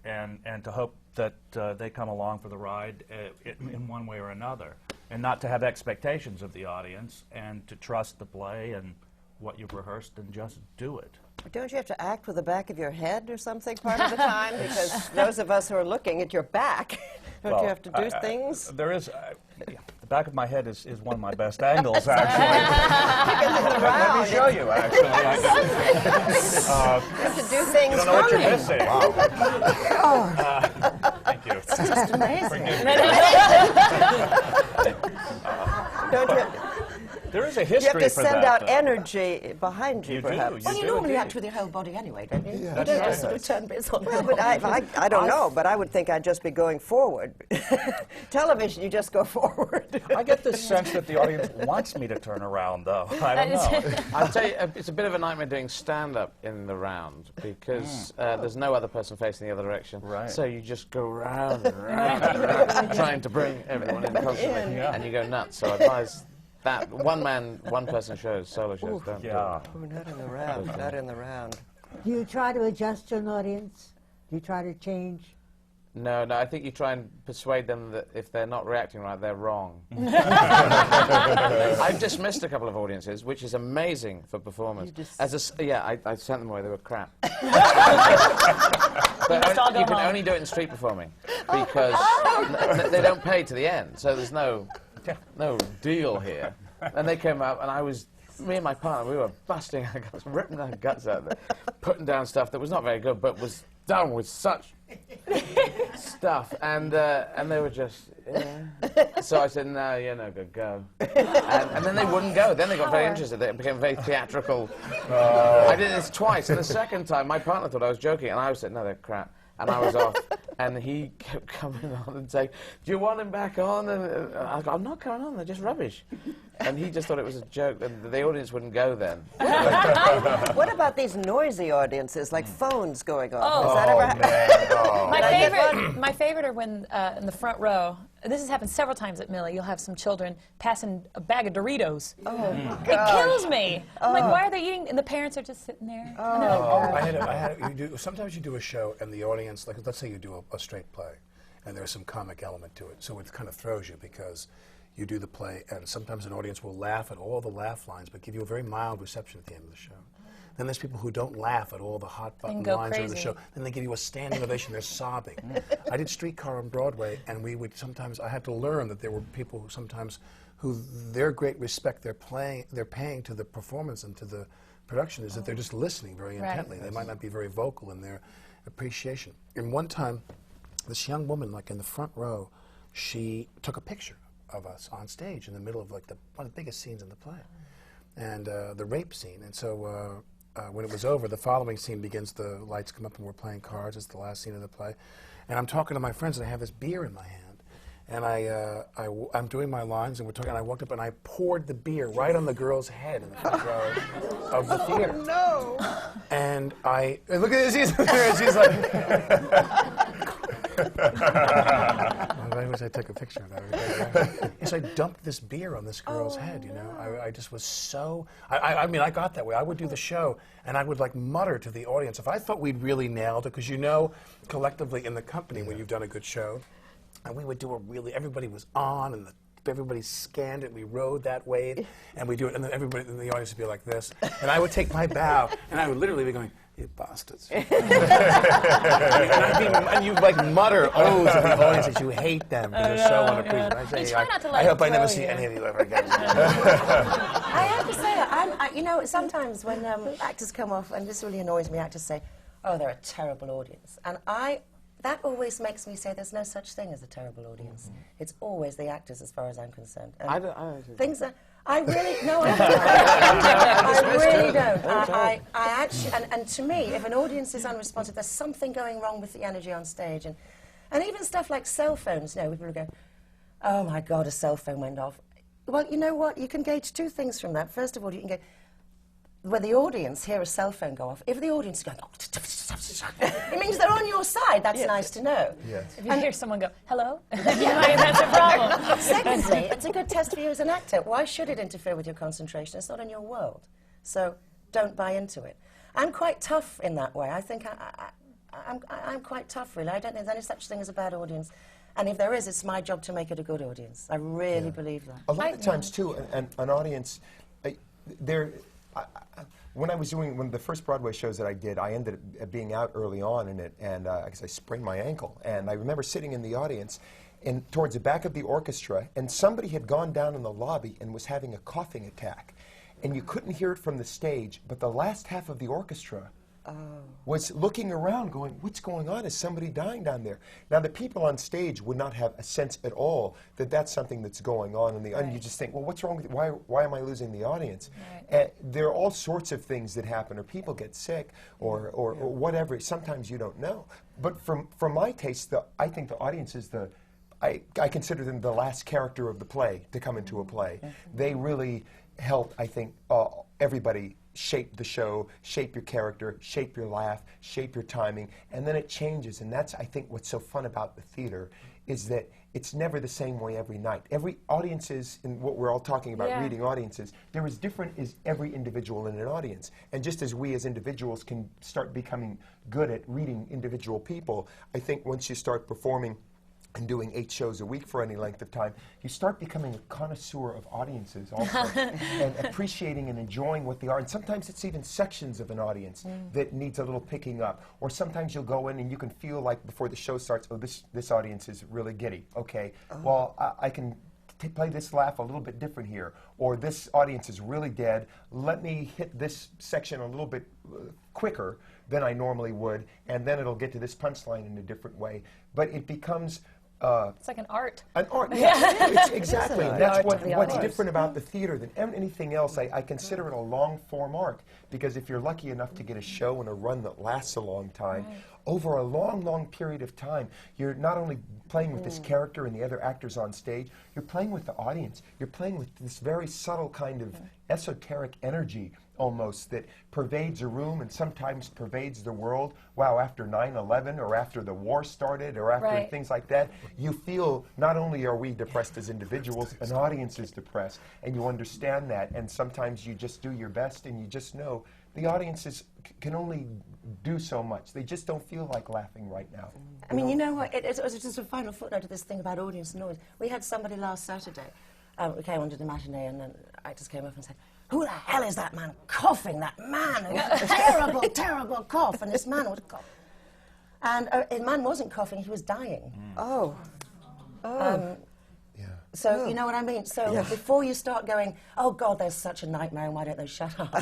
and to hope that they come along for the ride in one way or another, and not to have expectations of the audience, and to trust the play and what you've rehearsed and just do it. Don't you have to act with the back of your head or something part of the time? Because those of us who are looking at your back, don't you have to do things? There is. The back of my head is one of my best angles, actually. Let me show you, actually. You have to do things you don't know what you're missing. Thank you. It's just amazing. Don't you? There is a history for that. You have to send out energy behind you, perhaps. Well, you normally act with your whole body anyway, don't you? Yeah. You don't just sort of turn bits on. Well, but I don't know, but I would think I'd just be going forward. Television, you just go forward. I get this sense that the audience wants me to turn around, though. I don't know. I'll tell you, it's a bit of a nightmare doing stand-up in the round, because there's no other person facing the other direction. Right. So you just go round and round and round, trying to bring everyone in constantly, and you go nuts. So I advise that one person shows, solo shows, don't do it. Oh, not in the round, not in the round. Do you try to adjust to an audience? Do you try to change No, I think you try and persuade them that if they're not reacting right, they're wrong. I've dismissed a couple of audiences, which is amazing for performers. I sent them away, they were crap. But you can only do it in street performing, because they don't pay to the end, so there's no deal here. And they came up, and me and my partner, we were busting our guts, ripping our guts out there, putting down stuff that was not very good, but was done with such stuff, and they were just, So I said, no, you're no good, go. And then they wouldn't go. Then they got very interested. It became very theatrical. I did this twice, and the second time, my partner thought I was joking, and I said, no, they're crap. And I was off, and he kept coming on and saying, do you want him back on? And I go, I'm not going on, they're just rubbish. And he just thought it was a joke, and the audience wouldn't go then. What about these noisy audiences, like phones going off? Oh, has that ever happened? My favorite are when, in the front row, and this has happened several times at Millie, you'll have some children passing a bag of Doritos. Oh, it kills me. I'm like, why are they eating? And the parents are just sitting there. Sometimes you do a show, and the audience, like, let's say you do a straight play, and there's some comic element to it, so it kind of throws you, because you do the play, and sometimes an audience will laugh at all the laugh lines, but give you a very mild reception at the end of the show. Then there's people who don't laugh at all the hot button lines of the show. Then they give you a standing ovation. They're sobbing. I did Streetcar on Broadway, and we would sometimes, I had to learn that there were people who sometimes, who their great respect they're paying to the performance and to the production is that they're just listening very intently. They might not be very vocal in their appreciation. And one time, this young woman, like in the front row, she took a picture of us on stage in the middle of like one of the biggest scenes in the play, and the rape scene. And so when it was over, the following scene begins. The lights come up and we're playing cards. It's the last scene of the play, and I'm talking to my friends, and I have this beer in my hand, and I'm doing my lines, and we're talking. And I walked up and I poured the beer right on the girl's head in the front row of the theater. Oh, no! And look at this. She's like. I wish I took a picture of that. So I dumped this beer on this girl's head, you know. I just was so... I mean, I got that way. I would do the show, and I would, like, mutter to the audience. If I thought we'd really nailed it, because you know, collectively in the company, when you've done a good show, and we would do everybody was on, and everybody scanned it, we rode that wave, and we do it, and then everybody in the audience would be like this, and I would take my bow, and I would literally be going, you bastards. And you like mutter oaths to the audience that you hate them because they're so unappreciative. I hope I never see any of you ever again. I have to say, you know, sometimes when actors come off, and this really annoys me, actors say, oh, they're a terrible audience. And that always makes me say there's no such thing as a terrible audience. It's always the actors as far as I'm concerned. And I don't things are... I really, no, I really don't. I actually, and to me, if an audience is unresponsive, there's something going wrong with the energy on stage. And even stuff like cell phones, you know, people go, oh my God, a cell phone went off. Well, you know what? You can gauge two things from that. First of all, you can get when the audience hear a cell phone go off, if the audience is going, oh, it means they're on your side. That's nice to know. Yes. If you hear someone go, hello, that's a problem. Secondly, it's a good test for you as an actor. Why should it interfere with your concentration? It's not in your world. So don't buy into it. I'm quite tough in that way. I think I'm quite tough, really. I don't think there's any such thing as a bad audience. And if there is, it's my job to make it a good audience. I really believe that. A lot of times, too, an audience, when I was doing one of the first Broadway shows that I did, I ended up being out early on in it, and I guess I sprained my ankle. And I remember sitting in the audience, and towards the back of the orchestra, and somebody had gone down in the lobby and was having a coughing attack. And you couldn't hear it from the stage, but the last half of the orchestra was looking around going, what's going on? Is somebody dying down there? Now, the people on stage would not have a sense at all that that's something that's going on, and you just think, well, what's wrong with it? Why am I losing the audience? Right. There are all sorts of things that happen, or people get sick, or whatever. Sometimes you don't know. But from my taste, I think the audience is I consider them the last character of the play to come into a play. They really help, I think, everybody shape the show, shape your character, shape your laugh, shape your timing, and then it changes. And that's, I think, what's so fun about the theater is that it's never the same way every night. Every audiences, in what we're all talking about, reading audiences, they're as different as every individual in an audience. And just as we as individuals can start becoming good at reading individual people, I think once you start performing and doing 8 shows a week for any length of time, you start becoming a connoisseur of audiences also, and appreciating and enjoying what they are. And sometimes it's even sections of an audience that needs a little picking up. Or sometimes you'll go in and you can feel like before the show starts, oh, this audience is really giddy. Okay, well, I can play this laugh a little bit different here. Or this audience is really dead. Let me hit this section a little bit quicker than I normally would, and then it'll get to this punchline in a different way. But it becomes it's like an art. An art, yes. Exactly. That's what's audience. different about the theater than anything else. I consider it a long-form art, because if you're lucky enough to get a show and a run that lasts a long time, over a long, long period of time, you're not only playing with this character and the other actors on stage, you're playing with the audience. You're playing with this very subtle kind of esoteric energy almost that pervades a room and sometimes pervades the world. Wow, after 9/11 or after the war started or after things like that, you feel not only are we depressed as individuals, an audience is depressed, and you understand that, and sometimes you just do your best and you just know the audiences can only do so much. They just don't feel like laughing right now. I mean, you know what, it was just a final footnote to this thing about audience noise. We had somebody last Saturday, we came onto the matinee, and then actors came up and said, "Who the hell is that man coughing? That man, a terrible, terrible cough." And this man would cough. And the man wasn't coughing, he was dying. So, you know what I mean? So, before you start going, "Oh, God, there's such a nightmare, and why don't they shut up?"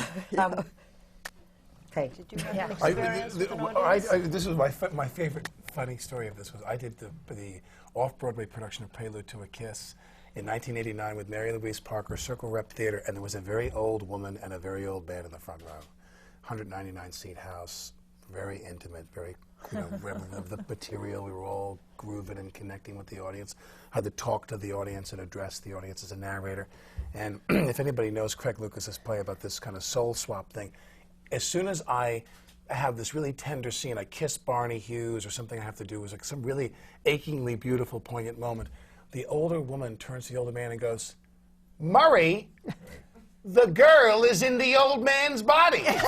Okay. Did you have an experience with an audience? This was my favorite funny story of this was I did the off-Broadway production of Prelude to a Kiss in 1989 with Mary Louise Parker, Circle Rep Theater, and there was a very old woman and a very old man in the front row. 199-seat house, very intimate, very, you know, the material. We were all grooving and connecting with the audience. I had to talk to the audience and address the audience as a narrator. And if anybody knows Craig Lucas's play about this kind of soul swap thing, as soon as I have this really tender scene, I kiss Barney Hughes or something I have to do, it was like some really achingly beautiful, poignant moment. The older woman turns to the older man and goes, "Murray, the girl is in the old man's body." The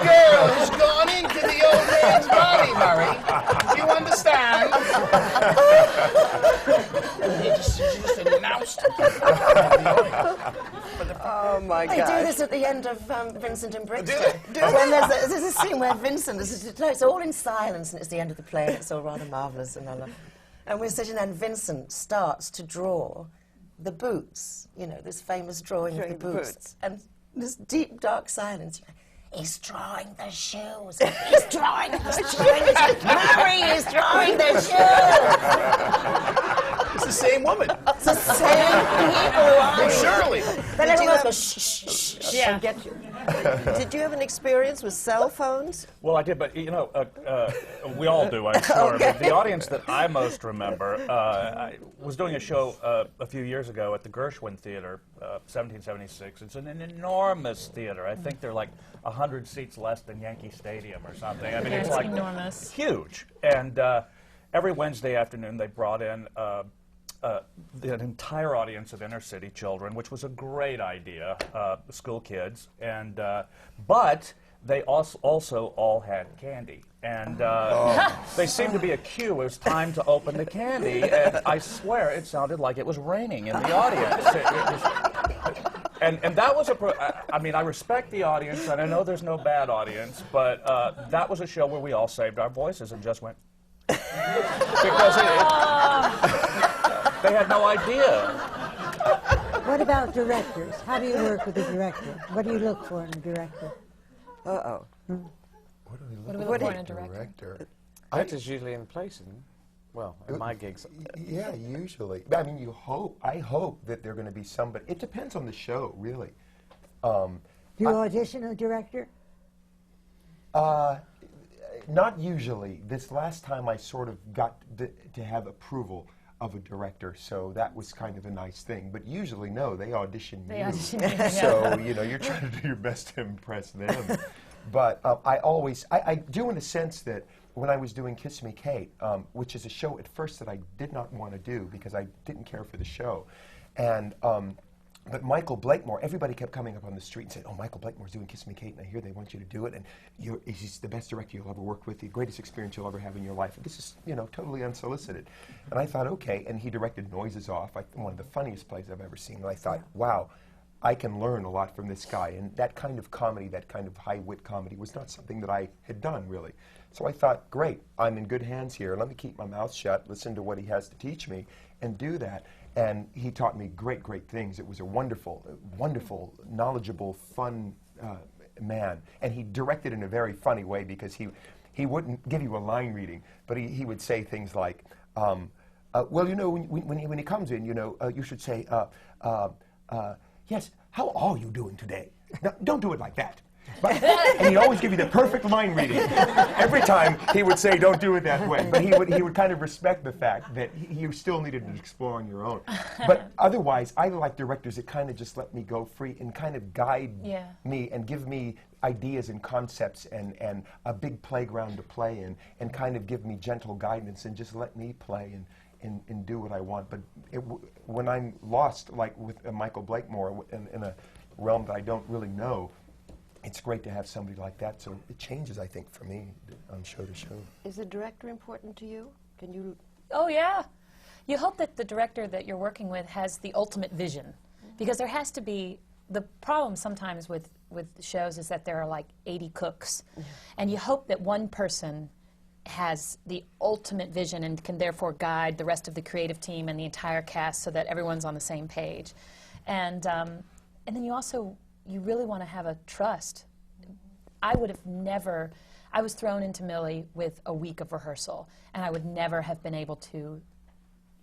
girl has gone into the old man's body, Murray. Do you understand? He just announced it. Oh my They God! do this at the end of Vincent and Brixton. When there's a scene where Vincent, it's all in silence, and it's the end of the play, and it's all rather marvellous. And we're sitting there, and Vincent starts to draw the boots, you know, this famous drawing of the boots. And this deep, dark silence. He's drawing the shoes. He's drawing the shoes. Murray is drawing the shoes. It's the same woman. It's the same people. Surely. Then everyone goes, shh, shh, shh. Yeah. Get you. Did you have an experience with cell phones? Well, I did, but you know, we all do, I'm sure. But the audience that I most remember, I was doing a show a few years ago at the Gershwin Theater, 1776. It's an enormous theater. I think they're like 100 seats less than Yankee Stadium or something. I mean, it's like enormous, huge. And every Wednesday afternoon, they brought in an entire audience of inner city children, which was a great idea, school kids, and but they also all had candy, and they seemed to be a cue. It was time to open the candy, and I swear it sounded like it was raining in the audience. And that was I mean, I respect the audience, and I know there's no bad audience, but that was a show where we all saved our voices and just went because they had no idea. What about directors? How do you work with a director? What do you look for in a director? Uh-oh. What do we look for in a director? Actors usually in place, isn't it? Well, in my gigs. Yeah, usually. I mean, I hope that they're going to be somebody. It depends on the show, really. Do you audition a director? Not usually. This last time I sort of got to have approval of a director, so that was kind of a nice thing. But usually, no, they audition you. So, you know, you're trying to do your best to impress them. But I do in a sense that when I was doing Kiss Me Kate, which is a show at first that I did not want to do because I didn't care for the show. And but Michael Blakemore, everybody kept coming up on the street and saying, "Oh, Michael Blakemore's doing Kiss Me Kate, and I hear they want you to do it, and he's the best director you'll ever work with, the greatest experience you'll ever have in your life." And this is, you know, totally unsolicited. And I thought, okay. And he directed Noises Off, one of the funniest plays I've ever seen. And I thought, wow, I can learn a lot from this guy. And that kind of comedy, that kind of high-wit comedy, was not something that I had done, really. So I thought, great, I'm in good hands here. Let me keep my mouth shut, listen to what he has to teach me, and do that. And he taught me great, great things. It was a wonderful, wonderful, knowledgeable, fun man. And he directed in a very funny way because he wouldn't give you a line reading, but he would say things like, well, you know, when he comes in, you know, you should say, yes, how are you doing today? Now, don't do it like that. But, and he'd always give you the perfect line reading. Every time he would say, don't do it that way. But he would kind of respect the fact that you still needed to explore on your own. But otherwise, I like directors that kind of just let me go free and kind of guide me and give me ideas and concepts and a big playground to play in and kind of give me gentle guidance and just let me play and do what I want. But when I'm lost, like with Michael Blakemore in a realm that I don't really know, it's great to have somebody like that. So it changes, I think, for me on show to show. Is a director important to you? Can you? Oh, yeah. You hope that the director that you're working with has the ultimate vision. Because there has to be, the problem sometimes with shows is that there are like 80 cooks. And you hope that one person has the ultimate vision and can therefore guide the rest of the creative team and the entire cast so that everyone's on the same page. And then you really want to have a trust. I would have never, I was thrown into Millie with a week of rehearsal, and I would never have been able to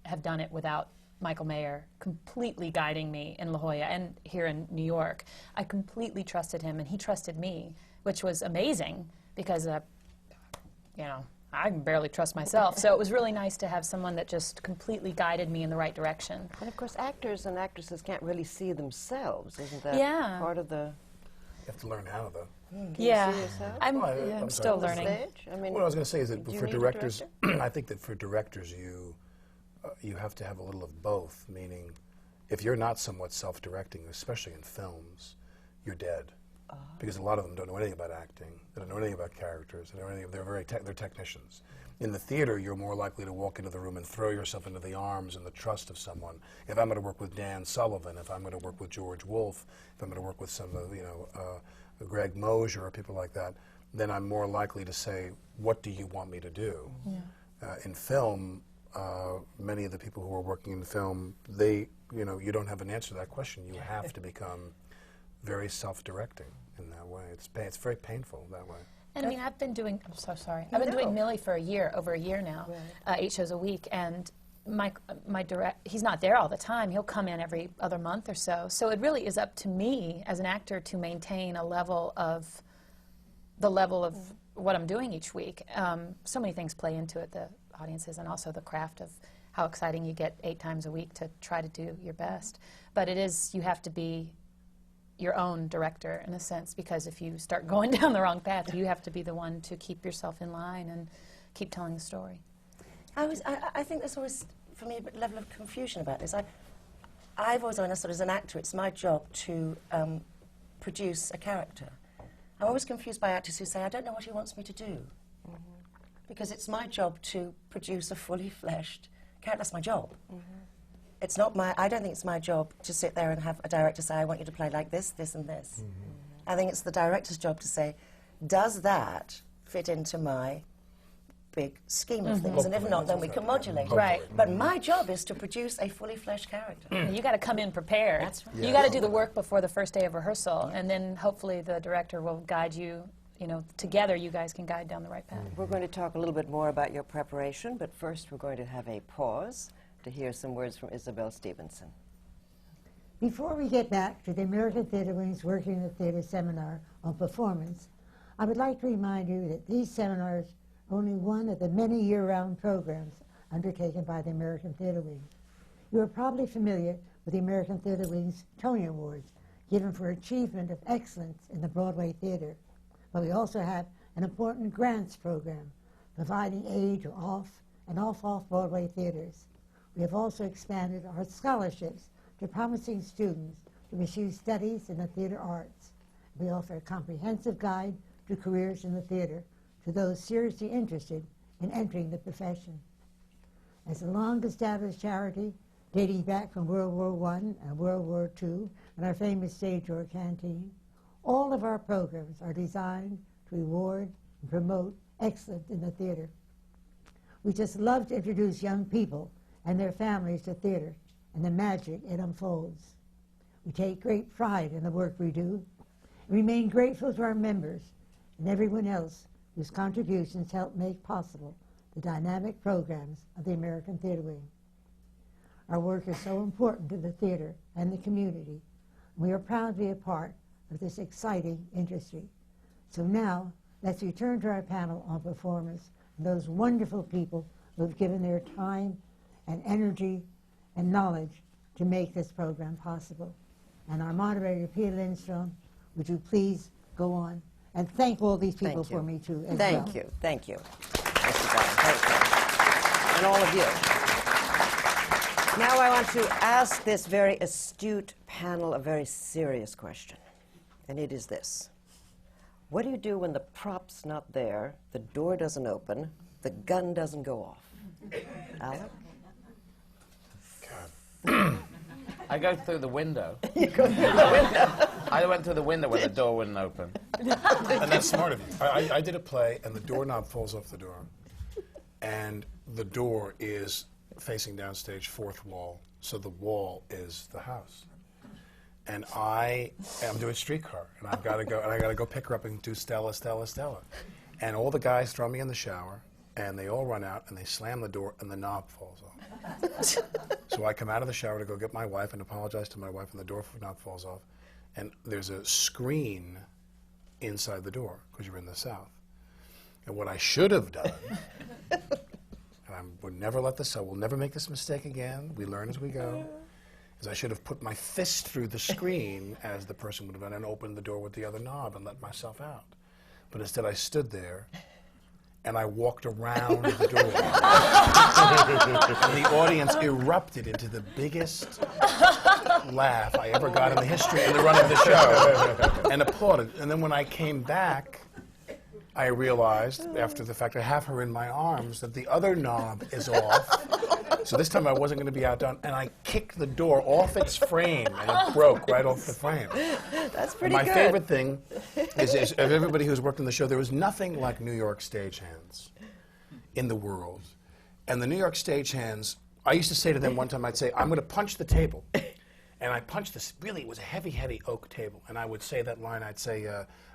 have done it without Michael Mayer completely guiding me in La Jolla and here in New York. I completely trusted him, and he trusted me, which was amazing because, you know, I can barely trust myself. So it was really nice to have someone that just completely guided me in the right direction. And of course, actors and actresses can't really see themselves. Isn't that part of the... You have to learn how, though. Yeah. You see yourself? I'm still learning. I mean, what I was going to say is that for directors, director? I think that for directors, you have to have a little of both, meaning if you're not somewhat self-directing, especially in films, you're dead. Because a lot of them don't know anything about acting, they don't know anything about characters, they don't know anything, they're technicians. In the theater, you're more likely to walk into the room and throw yourself into the arms and the trust of someone. If I'm going to work with Dan Sullivan, if I'm going to work with George Wolfe, if I'm going to work with some of, Greg Mosier or people like that, then I'm more likely to say, what do you want me to do? In film, many of the people who are working in film, you don't have an answer to that question. You have to become very self-directing in that way. It's very painful that way. And I mean, I've been doing, I'm so sorry, I've been doing Millie for over a year now, 8 shows a week, and he's not there all the time. He'll come in every other month or so. So it really is up to me as an actor to maintain the level of what I'm doing each week. So many things play into it, the audiences and also the craft of how exciting you get 8 times a week to try to do your best. But you have to be your own director in a sense, because if you start going down the wrong path, you have to be the one to keep yourself in line and keep telling the story. I think there's always, for me, a level of confusion about this. I've always understood as an actor, it's my job to produce a character. I'm always confused by actors who say, I don't know what he wants me to do. Because it's my job to produce a fully fleshed character. That's my job. It's not I don't think it's my job to sit there and have a director say, I want you to play like this, this, and this. I think it's the director's job to say, does that fit into my big scheme of things? And if not, then we can modulate. Right. But my job is to produce a fully fleshed character. You got to come in prepared. That's right. You got to do the work before the first day of rehearsal, and then hopefully the director will guide you. Together you guys can guide down the right path. We're going to talk a little bit more about your preparation, but first we're going to have a pause to hear some words from Isabel Stevenson. Before we get back to the American Theatre Wing's Working in the Theatre seminar on performance, I would like to remind you that these seminars are only one of the many year-round programs undertaken by the American Theatre Wing. You are probably familiar with the American Theatre Wing's Tony Awards, given for achievement of excellence in the Broadway theatre. But we also have an important grants program providing aid to off and off-Broadway theaters. We have also expanded our scholarships to promising students to pursue studies in the theater arts. We offer a comprehensive guide to careers in the theater to those seriously interested in entering the profession. As a long-established charity dating back from World War I and World War II and our famous stage door canteen, all of our programs are designed to reward and promote excellence in the theater. We just love to introduce young people and their families to theater and the magic it unfolds. We take great pride in the work we do and remain grateful to our members and everyone else whose contributions help make possible the dynamic programs of the American Theatre Wing. Our work is so important to the theater and the community, and we are proud to be a part of this exciting industry. So now, let's return to our panel on performers and those wonderful people who have given their time and energy and knowledge to make this program possible. And our moderator, Peter Lindstrom, would you please go on and thank all these people for me too as well. Thank you, thank you. Mr. Brown, thank you. And all of you. Now I want to ask this very astute panel a very serious question, and it is this. What do you do when the prop's not there, the door doesn't open, the gun doesn't go off? Alec? I go through the window. You go through the window. I went through the window when the door wouldn't open. And that's smart of you. I did a play, and the doorknob falls off the door. And the door is facing downstage, fourth wall. So the wall is the house. And I am doing Streetcar, and I've got to go, and I got to go pick her up and do Stella, Stella, Stella. And all the guys throw me in the shower, and they all run out, and they slam the door, and the knob falls off. So I come out of the shower to go get my wife and apologize to my wife, and the door knob falls off. And there's a screen inside the door, because you're in the South. And what I should have done, and I would never let this, I will never make this mistake again, we learn as we go, is I should have put my fist through the screen, as the person would have done, and opened the door with the other knob and let myself out. But instead I stood there, and I walked around the door. And the audience erupted into the biggest laugh I ever got in the history of the run of the show, and applauded. And then when I came back, I realized, after the fact I have her in my arms, that the other knob is off. So this time I wasn't going to be outdone, and I kicked the door off its frame, and it broke right off the frame. That's pretty good. My good. favorite thing is of everybody who's worked on the show, there was nothing like New York stagehands in the world. And the New York stagehands, I used to say to them one time, I'd say, I'm going to punch the table. And I punched this, really, it was a heavy, heavy oak table. And I would say that line, I'd say,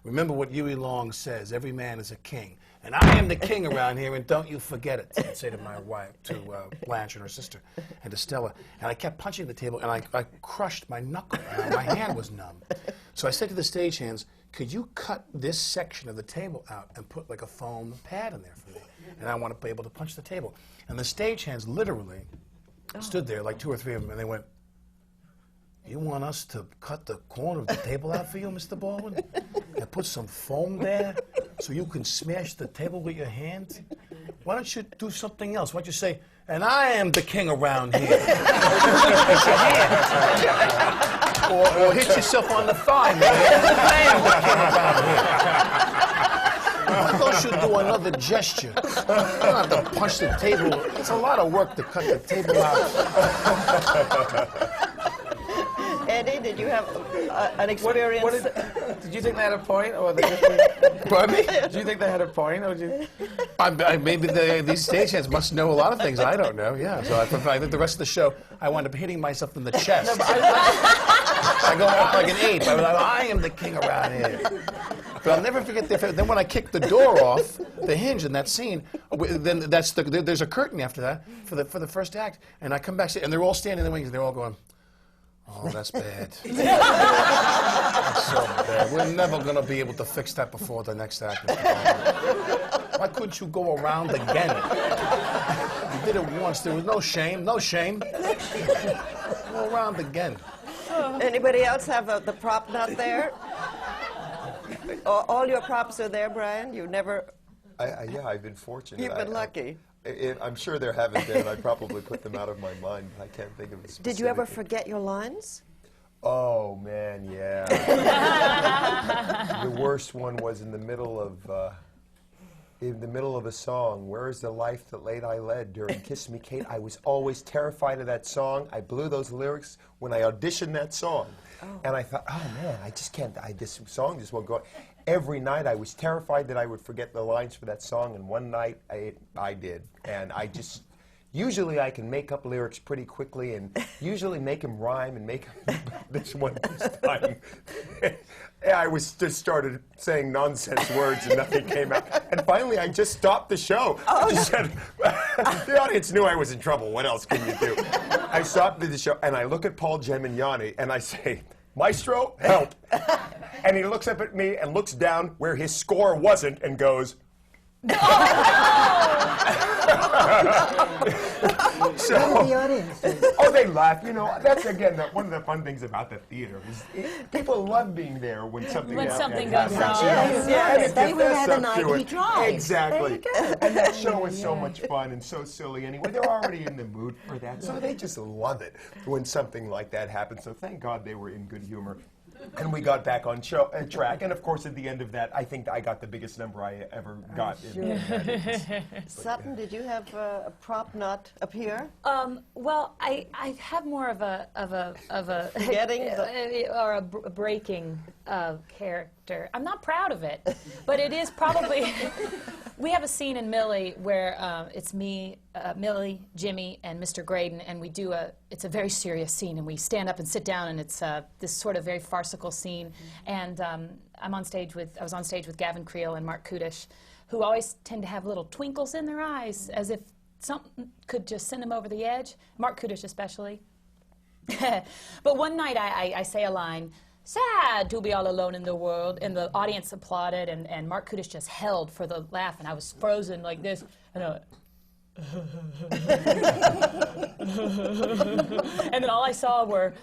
remember what Huey Long says, every man is a king. And I am the king around here, and don't you forget it. I'd say to my wife, to Blanche and her sister, and to Stella. And I kept punching the table, and I crushed my knuckle. And my hand was numb. So I said to the stagehands, could you cut this section of the table out and put like a foam pad in there for me? And I want to be able to punch the table. And the stagehands literally stood there, like 2 or 3 of them, and they went, you want us to cut the corner of the table out for you, Mr. Baldwin? And put some foam there so you can smash the table with your hand? Why don't you do something else? Why don't you say, and I am the king around here? or hit yourself on the thigh, man. I am the king around here. Why don't you do another gesture? You don't have to punch the table. It's a lot of work to cut the table out. Eddie, did you have an experience? Did you think they had a point, or pardon me? Did you think they had a point, or did you? Maybe these stagehands must know a lot of things I don't know. Yeah, so I think the rest of the show, I wound up hitting myself in the chest. No, I go off like an ape. I am the king around here. But I'll never forget. Then when I kicked the door off the hinge in that scene, then there's a curtain after that for the first act, and I come back and they're all standing in the wings and they're all going, oh, that's bad. That's so bad. We're never going to be able to fix that before the next act. Why couldn't you go around again? You did it once. There was no shame. No shame. Go around again. Anybody else have the prop not there? All your props are there, Brian? You never... Yeah, I've been fortunate. You've been lucky. I'm sure there haven't been. I probably put them out of my mind, but I can't think of it specifically. Did you ever forget your lines? Oh, man, yeah. The worst one was in the middle of a song. Where is the life that late I led during Kiss Me Kate? I was always terrified of that song. I blew those lyrics when I auditioned that song. Oh. And I thought, oh, man, I just can't, this song just won't go. Every night I was terrified that I would forget the lines for that song, and one night I did. And I just, usually I can make up lyrics pretty quickly and usually make them rhyme and make them, this time. I just started saying nonsense words and nothing came out. And finally I just stopped the show. Oh, I just said, the audience knew I was in trouble. What else can you do? I stopped the show and I look at Paul Gemignani and I say, Maestro, help. And he looks up at me and looks down where his score wasn't and goes, So, what did the audience do? Oh, they laugh. You know, that's again one of the fun things about the theater. People love being there when something When something happens. goes wrong. Yes, they would have a night he drives. Exactly. There you go. And that show is so much fun and so silly anyway. They're already in the mood for that, so they just love it when something like that happens. So thank God they were in good humor. And we got back on track, and of course at the end of that, I think I got the biggest number I ever got. Sutton, did you have a prop not appear? Well, I have more of a Getting or a breaking character. I'm not proud of it, but it is probably. We have a scene in Millie where it's me, Millie, Jimmy, and Mr. Graydon, and we do it's a very serious scene, and we stand up and sit down, and it's this sort of very farcical scene. And I was on stage with Gavin Creel and Mark Kudish, who always tend to have little twinkles in their eyes, as if something could just send them over the edge. Mark Kudish especially. But one night I say a line, "Sad to be all alone in the world," and the audience applauded, and Mark Kudish just held for the laugh, and I was frozen like this, and and then all I saw were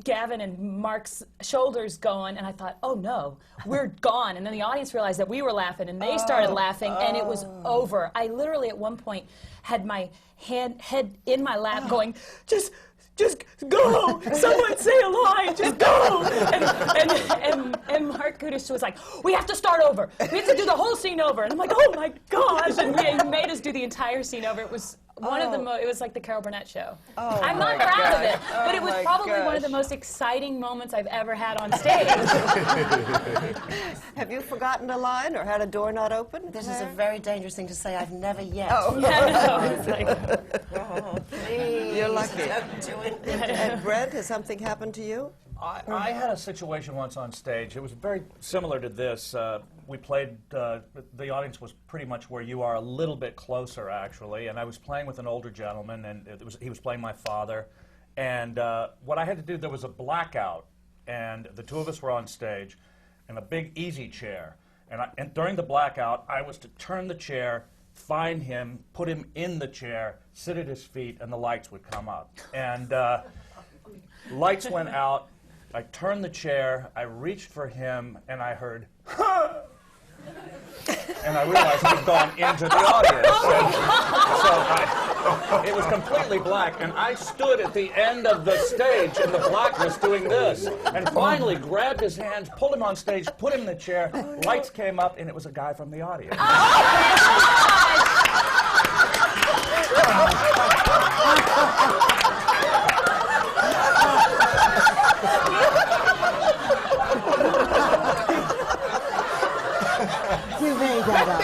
Gavin and Mark's shoulders going, and I thought, oh no, we're gone. And then the audience realized that we were laughing, and they started laughing, and it was over. I literally at one point had my head in my lap going, just go! Someone say a line! Just go! And Mark Kudish was like, we have to start over. We have to do the whole scene over. And I'm like, oh my gosh! And he made us do the entire scene over. It was one of the it was like the Carol Burnett show. Oh, I'm not proud of it, but it was probably one of the most exciting moments I've ever had on stage. Have you forgotten a line or had a door not open? This is a very dangerous thing to say. I've never yet. Oh. It's like, Please. You're lucky. Don't do it. And Brent, has something happened to you? I had a situation once on stage. It was very similar to this. We played, the audience was pretty much where you are, a little bit closer actually, and I was playing with an older gentleman, and he was playing my father. And what I had to do, there was a blackout, and the two of us were on stage, in a big easy chair. And during the blackout, I was to turn the chair, find him, put him in the chair, sit at his feet, and the lights would come up. And lights went out. I turned the chair, I reached for him, and I heard, "Huh!" And I realized he'd gone into the audience. And so it was completely black, and I stood at the end of the stage in the blackness doing this, and finally grabbed his hands, pulled him on stage, put him in the chair, lights came up, and it was a guy from the audience. You made that up.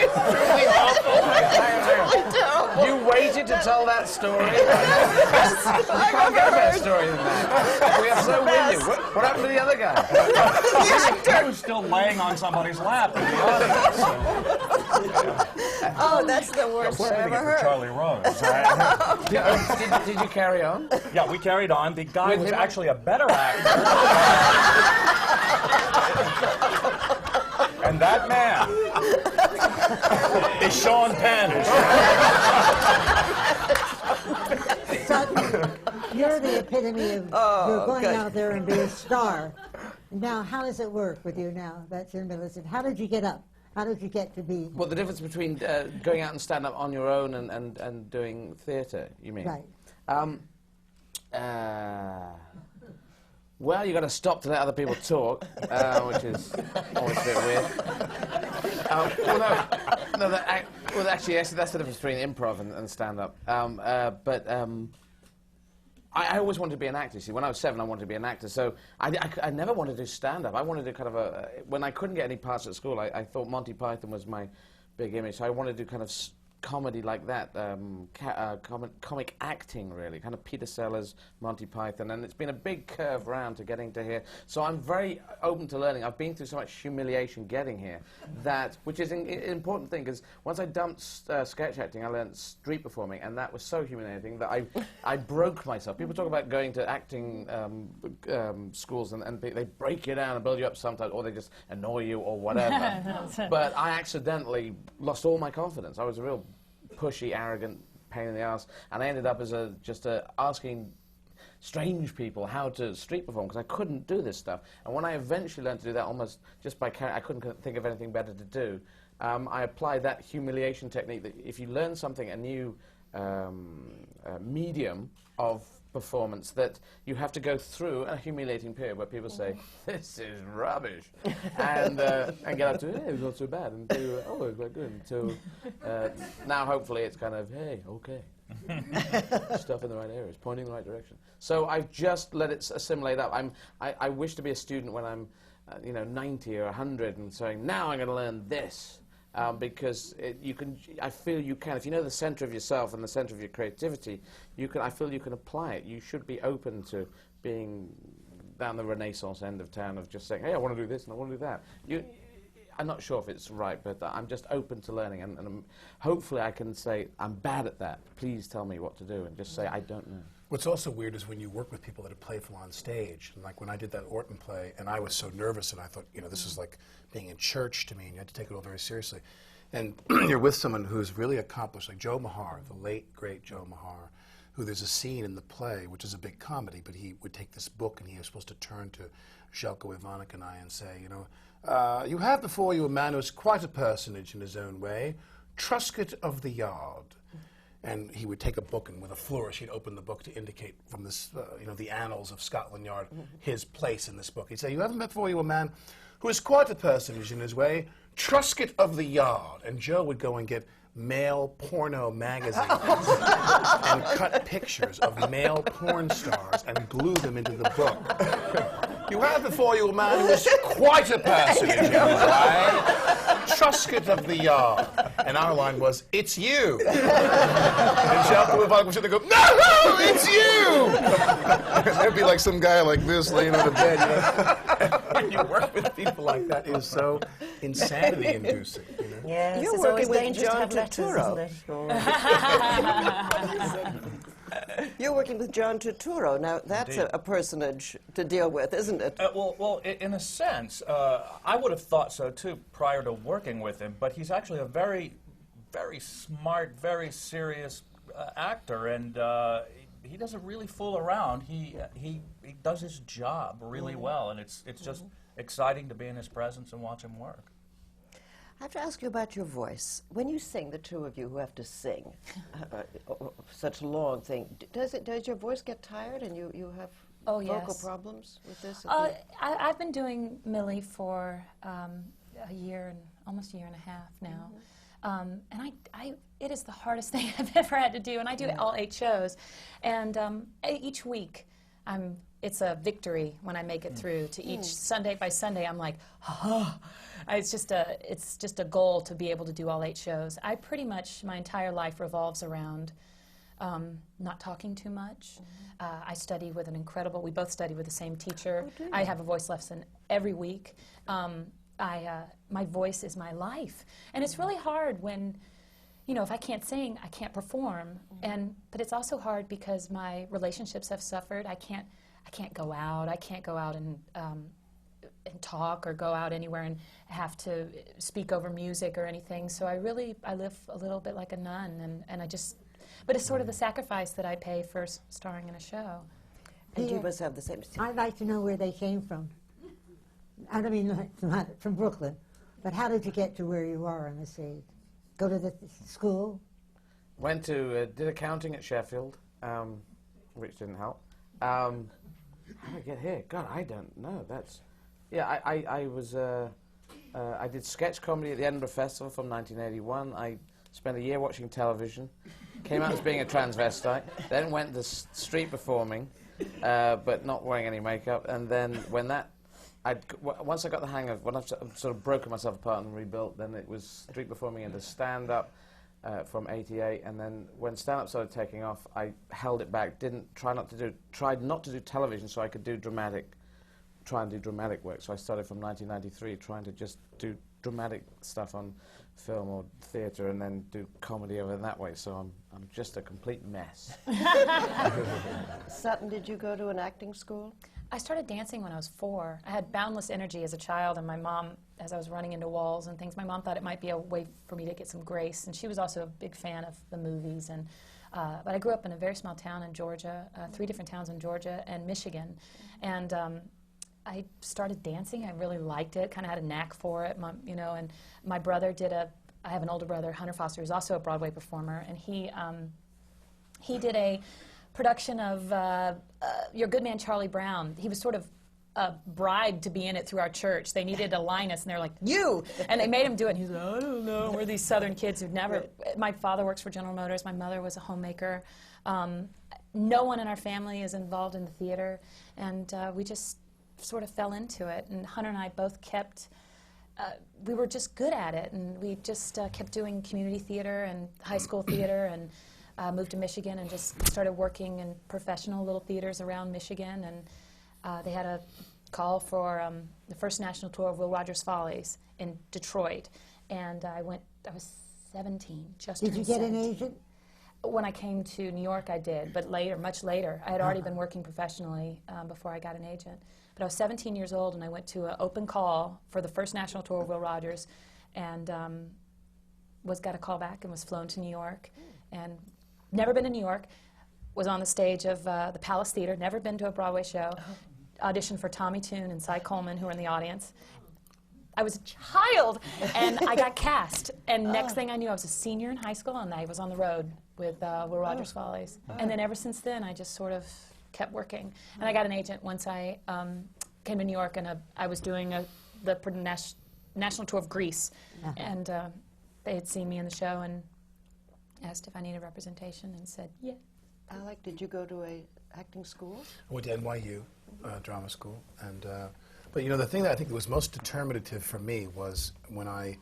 You waited to tell that story? You can't get a better story than that. We are so windy. What happened to the other guy? He was still laying on somebody's lap in the audience. Oh, that's the worst I've ever heard. Charlie Rose. Did you carry on? Yeah, we carried on. The guy was actually a better actor. And that man is Sean Penn. Sutton, you're the epitome of you're going out there and be a star. Now, how does it work with you now? That's your millicent. How did you get up? How did you get to be? Well, the difference between going out and stand up on your own and doing theatre, you mean? Right. Well, you've got to stop to let other people talk, which is always a bit weird. Actually, yes, that's the difference between improv and stand-up. I always wanted to be an actor. See, when I was 7, I wanted to be an actor. So I never wanted to do stand-up. I wanted to kind of when I couldn't get any parts at school, I thought Monty Python was my big image. So I wanted to do kind of comedy like that, comic acting, really, kind of Peter Sellers, Monty Python, and it's been a big curve round to getting to here. So I'm very open to learning. I've been through so much humiliation getting here, which is an important thing, because once I dumped sketch acting, I learned street performing, and that was so humiliating that I broke myself. People talk about going to acting schools, and they break you down and build you up sometimes, or they just annoy you or whatever. But I accidentally lost all my confidence. I was a real pushy, arrogant pain in the ass, and I ended up as just asking strange people how to street perform, because I couldn't do this stuff. And when I eventually learned to do that, almost just by I couldn't think of anything better to do, I applied that humiliation technique that if you learn something, a new medium of performance, that you have to go through a humiliating period where people say, this is rubbish, and get up to, hey, it was not so bad, and do, oh, it was quite good. And so now hopefully it's kind of, hey, okay. Stuff in the right areas, pointing in the right direction. So I've just let it assimilate up. I wish to be a student when I'm 90 or 100 and saying, now I'm going to learn this. Because I feel you can. If you know the centre of yourself and the centre of your creativity, I feel you can apply it. You should be open to being down the Renaissance end of town of just saying, hey, I want to do this and I want to do that. I'm not sure if it's right, but I'm just open to learning, and hopefully I can say, I'm bad at that. Please tell me what to do, and just say, I don't know. What's also weird is when you work with people that are playful on stage. And like when I did that Orton play, and I was so nervous, and I thought, this is like being in church to me, and you had to take it all very seriously. And you're with someone who's really accomplished, like Joe Mahar, the late, great Joe Mahar, who there's a scene in the play, which is a big comedy, but he would take this book, and he was supposed to turn to Željko Ivanek and I and say, you have before you a man who's quite a personage in his own way, Truscott of the Yard. And he would take a book, and with a flourish, he'd open the book to indicate from this, the annals of Scotland Yard, his place in this book. He'd say, you have before you a man who is quite a personage in his way, Truscott of the Yard. And Joe would go and get male porno magazines and cut pictures of male porn stars and glue them into the book. You have before you a man who is quite a personage in his way, Truscott of the Yard. And our line was, it's you. And Željko Ivanek would sit there and go, no, it's you! And there'd be like some guy like this laying on a bed. When you work with people like that, it is so insanity-inducing. Yes, You're it's working always with dangerous to John have letters, Turturro. isn't it? You're working with John Turturro. Now, that's a personage to deal with, isn't it? Well, in a sense, I would have thought so, too, prior to working with him, but he's actually a very, very smart, very serious actor, and he doesn't really fool around. He does his job really well, and it's just exciting to be in his presence and watch him work. I have to ask you about your voice. When you sing, the two of you who have to sing such a long thing, does your voice get tired and you have vocal problems with this? I've been doing Millie for a year and almost a year and a half now. And it is the hardest thing I've ever had to do, and I do all 8 shows. And each week, it's a victory when I make it through to each Sunday by Sunday. I'm like, it's just a goal to be able to do all 8 shows. I pretty much, my entire life revolves around not talking too much. I study with we both study with the same teacher. I have a voice lesson every week. My voice is my life. And it's really hard when, if I can't sing, I can't perform. But it's also hard because my relationships have suffered. I can't go out. I can't go out and talk or go out anywhere and have to speak over music or anything. So I live a little bit like a nun, but it's sort of the sacrifice that I pay for starring in a show. And you must have the same. I'd like to know where they came from. I don't mean not from Brooklyn. But how did you get to where you are on the stage? Go to the school? Went to, did accounting at Sheffield, which didn't help. How did I get here? God, I don't know. That's, yeah, I was, I did sketch comedy at the Edinburgh Festival from 1981. I spent a year watching television, came out as being a transvestite, then went to street performing, but not wearing any makeup, and then when that, once I got the hang of, when I've sort of broken myself apart and rebuilt, then it was street performing into stand-up from '88, and then when stand-up started taking off, I held it back, tried not to do television so I could try and do dramatic work. So I started from 1993 trying to just do dramatic stuff on film or theatre and then do comedy over that way. So I'm just a complete mess. Sutton, did you go to an acting school? I started dancing when I was 4. I had boundless energy as a child, and my mom, as I was running into walls and things, my mom thought it might be a way for me to get some grace, and she was also a big fan of the movies. And but I grew up in a very small town in Georgia, 3 different towns in Georgia and Michigan, and I started dancing. I really liked it, kind of had a knack for it, you know, and my brother did I have an older brother, Hunter Foster, who's also a Broadway performer, and he did a production of Your Good Man, Charlie Brown. He was sort of bribed to be in it through our church. They needed a Linus, and they're like, you! And they made him do it, and he's like, I don't know. We're these Southern kids who'd never... My father works for General Motors. My mother was a homemaker. No one in our family is involved in the theater, and we just sort of fell into it. And Hunter and I both kept... we were just good at it, and we just kept doing community theater and high school theater, and moved to Michigan and just started working in professional little theaters around Michigan. And they had a call for the first national tour of Will Rogers Follies in Detroit, and I was 17, just Did you turned get an 17. agent? When I came to New York, I did, but later, much later. I had already been working professionally before I got an agent. But I was 17 years old, and I went to an open call for the first national tour of Will Rogers, and got a call back and was flown to New York, and never been to New York. Was on the stage of the Palace Theater, never been to a Broadway show. Auditioned for Tommy Tune and Cy Coleman, who were in the audience. I was a child, and I got cast. And next thing I knew, I was a senior in high school, and I was on the road with Will Rogers Follies. And then ever since then, I just sort of kept working. And I got an agent once I came to New York, and I was doing the national tour of Greece. And they had seen me in the show and asked if I needed representation, and said, yeah. Alec, did you go to a acting school? I went to NYU drama school, and but you know, the thing that I think was most determinative for me was when I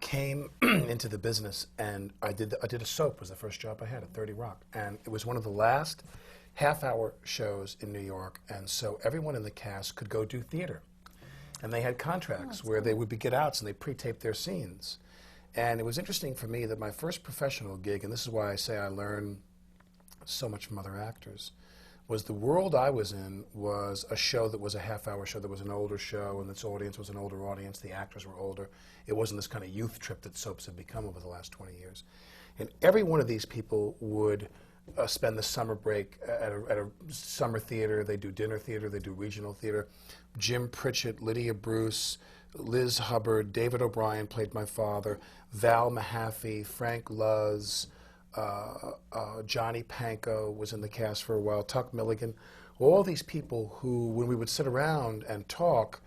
came into the business, and I did a soap. Was the first job I had at 30 Rock, and it was one of the last half-hour shows in New York, and so everyone in the cast could go do theater, and they had contracts where they would be get-outs and they pre-taped their scenes, and it was interesting for me that my first professional gig, and this is why I say I learned so much from other actors, was the world I was in was a show that was a half-hour show that was an older show, and its audience was an older audience, the actors were older. It wasn't this kind of youth trip that soaps have become over the last 20 years. And every one of these people would spend the summer break at a summer theater. They do dinner theater, they do regional theater. Jim Pritchett, Lydia Bruce, Liz Hubbard, David O'Brien played my father, Val Mahaffey, Frank Luz, Johnny Pankow was in the cast for a while, Tuck Milligan, all these people who, when we would sit around and talk,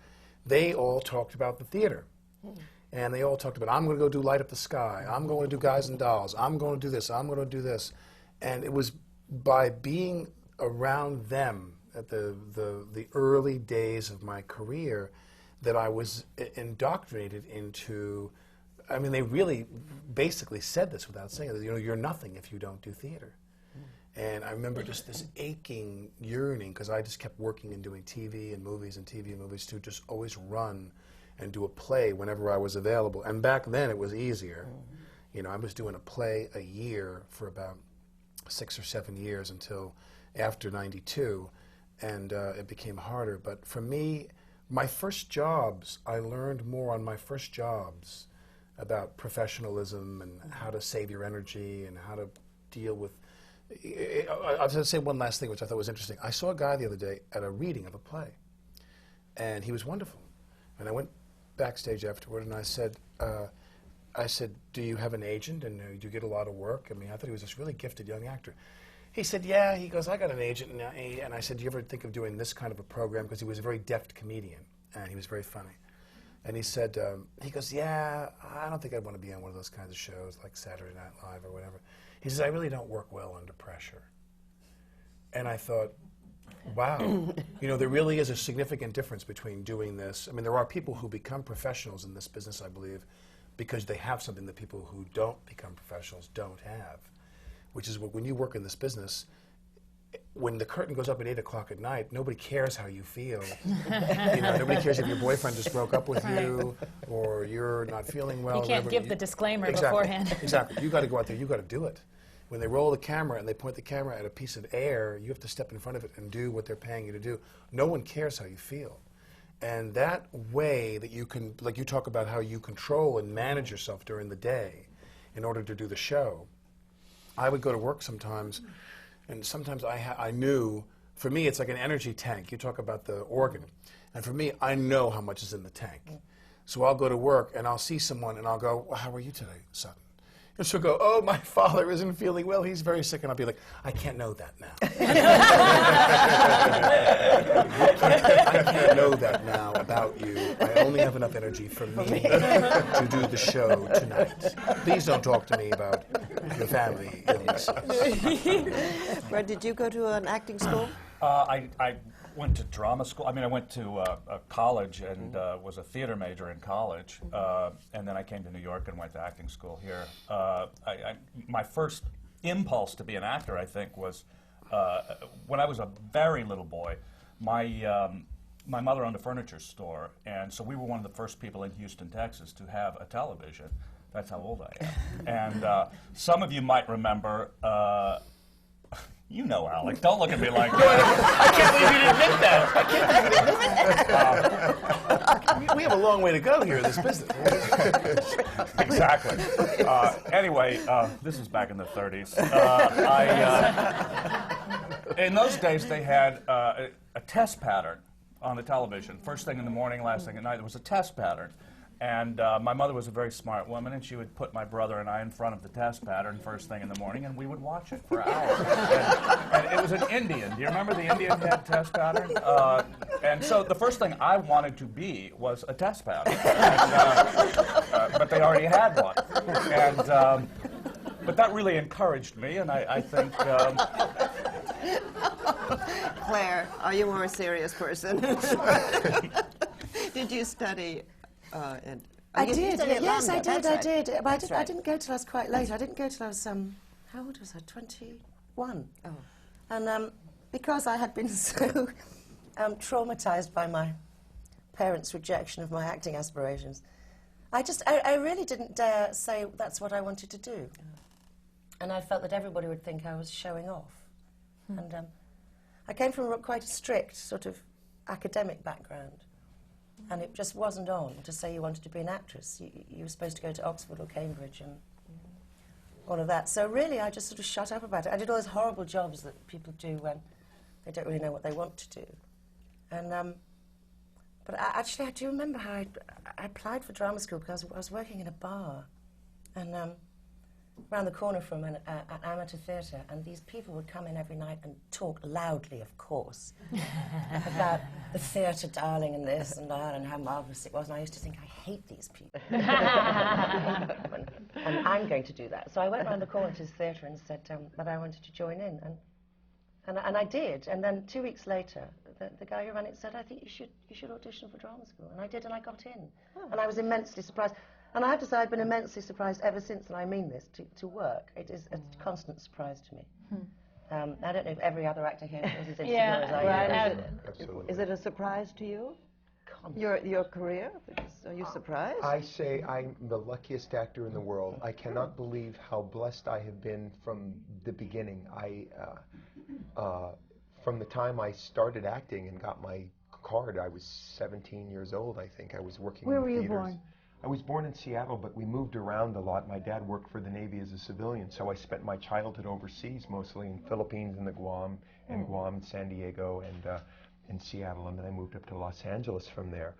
they all talked about the theater. And they all talked about, I'm going to go do Light Up the Sky, I'm going to do Guys and Dolls, I'm going to do this, I'm going to do this. And it was by being around them at the early days of my career that I was indoctrinated into. I mean, they really basically said this without saying it. You know, you're nothing if you don't do theater. And I remember just this aching yearning, because I just kept working and doing TV and movies to just always run and do a play whenever I was available. And back then it was easier. You know, I was doing a play a year for about 6 or 7 years until after '92, and it became harder. But for me, my first jobs, I learned more on my first jobs about professionalism and how to save your energy and how to deal with... I was going to say one last thing, which I thought was interesting. I saw a guy the other day at a reading of a play, and he was wonderful. And I went backstage afterward, and I said, do you have an agent, and do you get a lot of work? I mean, I thought he was this really gifted young actor. He said, yeah. He goes, I got an agent, and I said, do you ever think of doing this kind of a program? Because he was a very deft comedian, and he was very funny. And he said, he goes, yeah, I don't think I'd want to be on one of those kinds of shows like Saturday Night Live or whatever. He says, I really don't work well under pressure. And I thought, wow, you know, there really is a significant difference between doing this. I mean, there are people who become professionals in this business, I believe, because they have something that people who don't become professionals don't have, which is when you work in this business, when the curtain goes up at 8 o'clock at night, nobody cares how you feel. You know, nobody cares if your boyfriend just broke up with you or you're not feeling well. You can't give the disclaimer exactly, beforehand. Exactly. You got to go out there. You got to do it. When they roll the camera and they point the camera at a piece of air, you have to step in front of it and do what they're paying you to do. No one cares how you feel. And that way that you can, like you talk about how you control and manage yourself during the day in order to do the show. I would go to work sometimes, and sometimes I knew, for me it's like an energy tank. You talk about the organ. And for me, I know how much is in the tank. So I'll go to work and I'll see someone and I'll go, well, how are you today, Sutton? And she'll go, oh, my father isn't feeling well, he's very sick. And I'll be like, I can't know that now. I can't know that now about you. I only have enough energy for me to do the show tonight. Please don't talk to me about your family illnesses. Brent, did you go to an acting school? I went to drama school. I mean, I went to a college and was a theater major in college, and then I came to New York and went to acting school here. My first impulse to be an actor, I think, was when I was a very little boy. My mother owned a furniture store, and so we were one of the first people in Houston, Texas, to have a television. That's how old I am. And some of you might remember. You know, Alec. Don't look at me like that. I can't believe you didn't admit that. We have a long way to go here in this business. Exactly. Anyway, this is back in the 30s. In those days, they had a test pattern on the television. First thing in the morning, last thing at night, there was a test pattern. And my mother was a very smart woman, and she would put my brother and I in front of the test pattern first thing in the morning, and we would watch it for hours. And it was an Indian. Do you remember the Indian head test pattern? And so the first thing I wanted to be was a test pattern. And, but they already had one. And, but that really encouraged me, and I think... Claire, are you a more serious person? Did you study... I did, yes, I did. But I right. didn't go till I was quite late. I didn't go till I was, how old was I? 21. Oh. And because I had been so traumatized by my parents' rejection of my acting aspirations, I really didn't dare say that's what I wanted to do. And I felt that everybody would think I was showing off. And I came from quite a strict sort of academic background. And it just wasn't on to say you wanted to be an actress. You were supposed to go to Oxford or Cambridge and all of that. So really, I just sort of shut up about it. I did all those horrible jobs that people do when they don't really know what they want to do. And but actually, I do remember how I applied for drama school because I was working in a bar, and around the corner from an amateur theatre, and these people would come in every night and talk loudly, of course, about the theatre, darling, and this and that, and how marvellous it was. And I used to think, I hate these people. and I'm going to do that. So I went round the corner to the theatre and said that I wanted to join in, and I did. And then 2 weeks later, the guy who ran it said, I think you should audition for drama school. And I did, and I got in. Oh. And I was immensely surprised. And I have to say, I've been immensely surprised ever since, and I mean this, to work. It is a constant surprise to me. I don't know if every other actor here is as insecure as I am. Is it a surprise to you? Your career? Are you surprised? I say I'm the luckiest actor in the world. I cannot believe how blessed I have been from the beginning. From the time I started acting and got my card, I was 17 years old, I think. I was working in theaters. Where were you born? I was born in Seattle, but we moved around a lot. My dad worked for the Navy as a civilian, so I spent my childhood overseas, mostly in Philippines and Guam, San Diego, and in Seattle, and then I moved up to Los Angeles from there.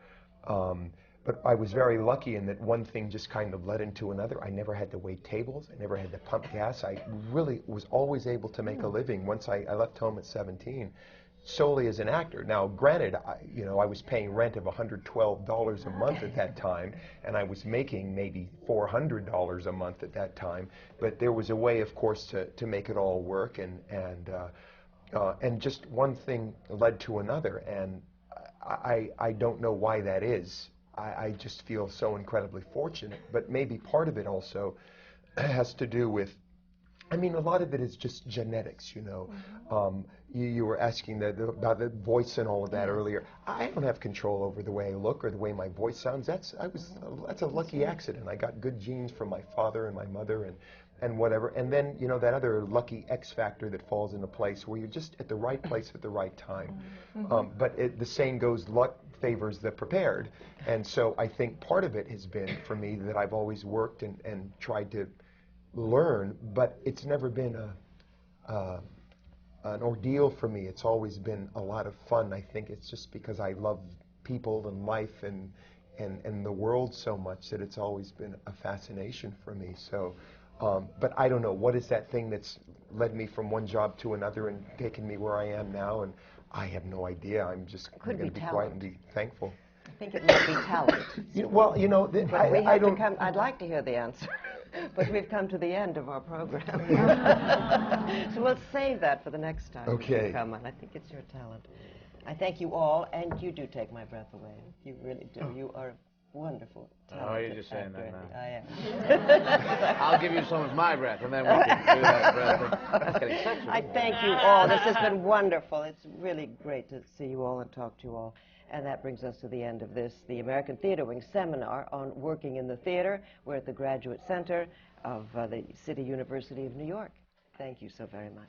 But I was very lucky in that one thing just kind of led into another. I never had to wait tables. I never had to pump gas. I really was always able to make a living once I left home at 17, solely as an actor. Now, granted, I was paying rent of $112 a month at that time, and I was making maybe $400 a month at that time. But there was a way, of course, to make it all work, and just one thing led to another, and I don't know why that is. I just feel so incredibly fortunate, but maybe part of it also has to do with, I mean, a lot of it is just genetics, you know. You were asking about the voice and all of that earlier. I don't have control over the way I look or the way my voice sounds. That's a lucky accident. I got good genes from my father and my mother and whatever. And then, you know, that other lucky X factor that falls into place where you're just at the right place at the right time. But the saying goes, luck favors the prepared. And so I think part of it has been, for me, that I've always worked and tried to learn, but it's never been an ordeal for me. It's always been a lot of fun. I think it's just because I love people and life and the world so much that it's always been a fascination for me. So, but I don't know, what is that thing that's led me from one job to another and taken me where I am now? And I have no idea. I'm just going to be quiet and be thankful. I think it might be talent. Well, you know, I don't. I'd like to hear the answer, but we've come to the end of our program. So we'll save that for the next time. Okay. You come on. I think it's your talent. I thank you all, and you do take my breath away. You really do. You are wonderful. Oh, you're just saying that now. I am. I'll give you some of my breath, and then we can do that breath. That's getting sexual. I thank you all. This has been wonderful. It's really great to see you all and talk to you all. And that brings us to the end of this, the American Theatre Wing seminar on working in the theater. We're at the Graduate Center of the City University of New York. Thank you so very much.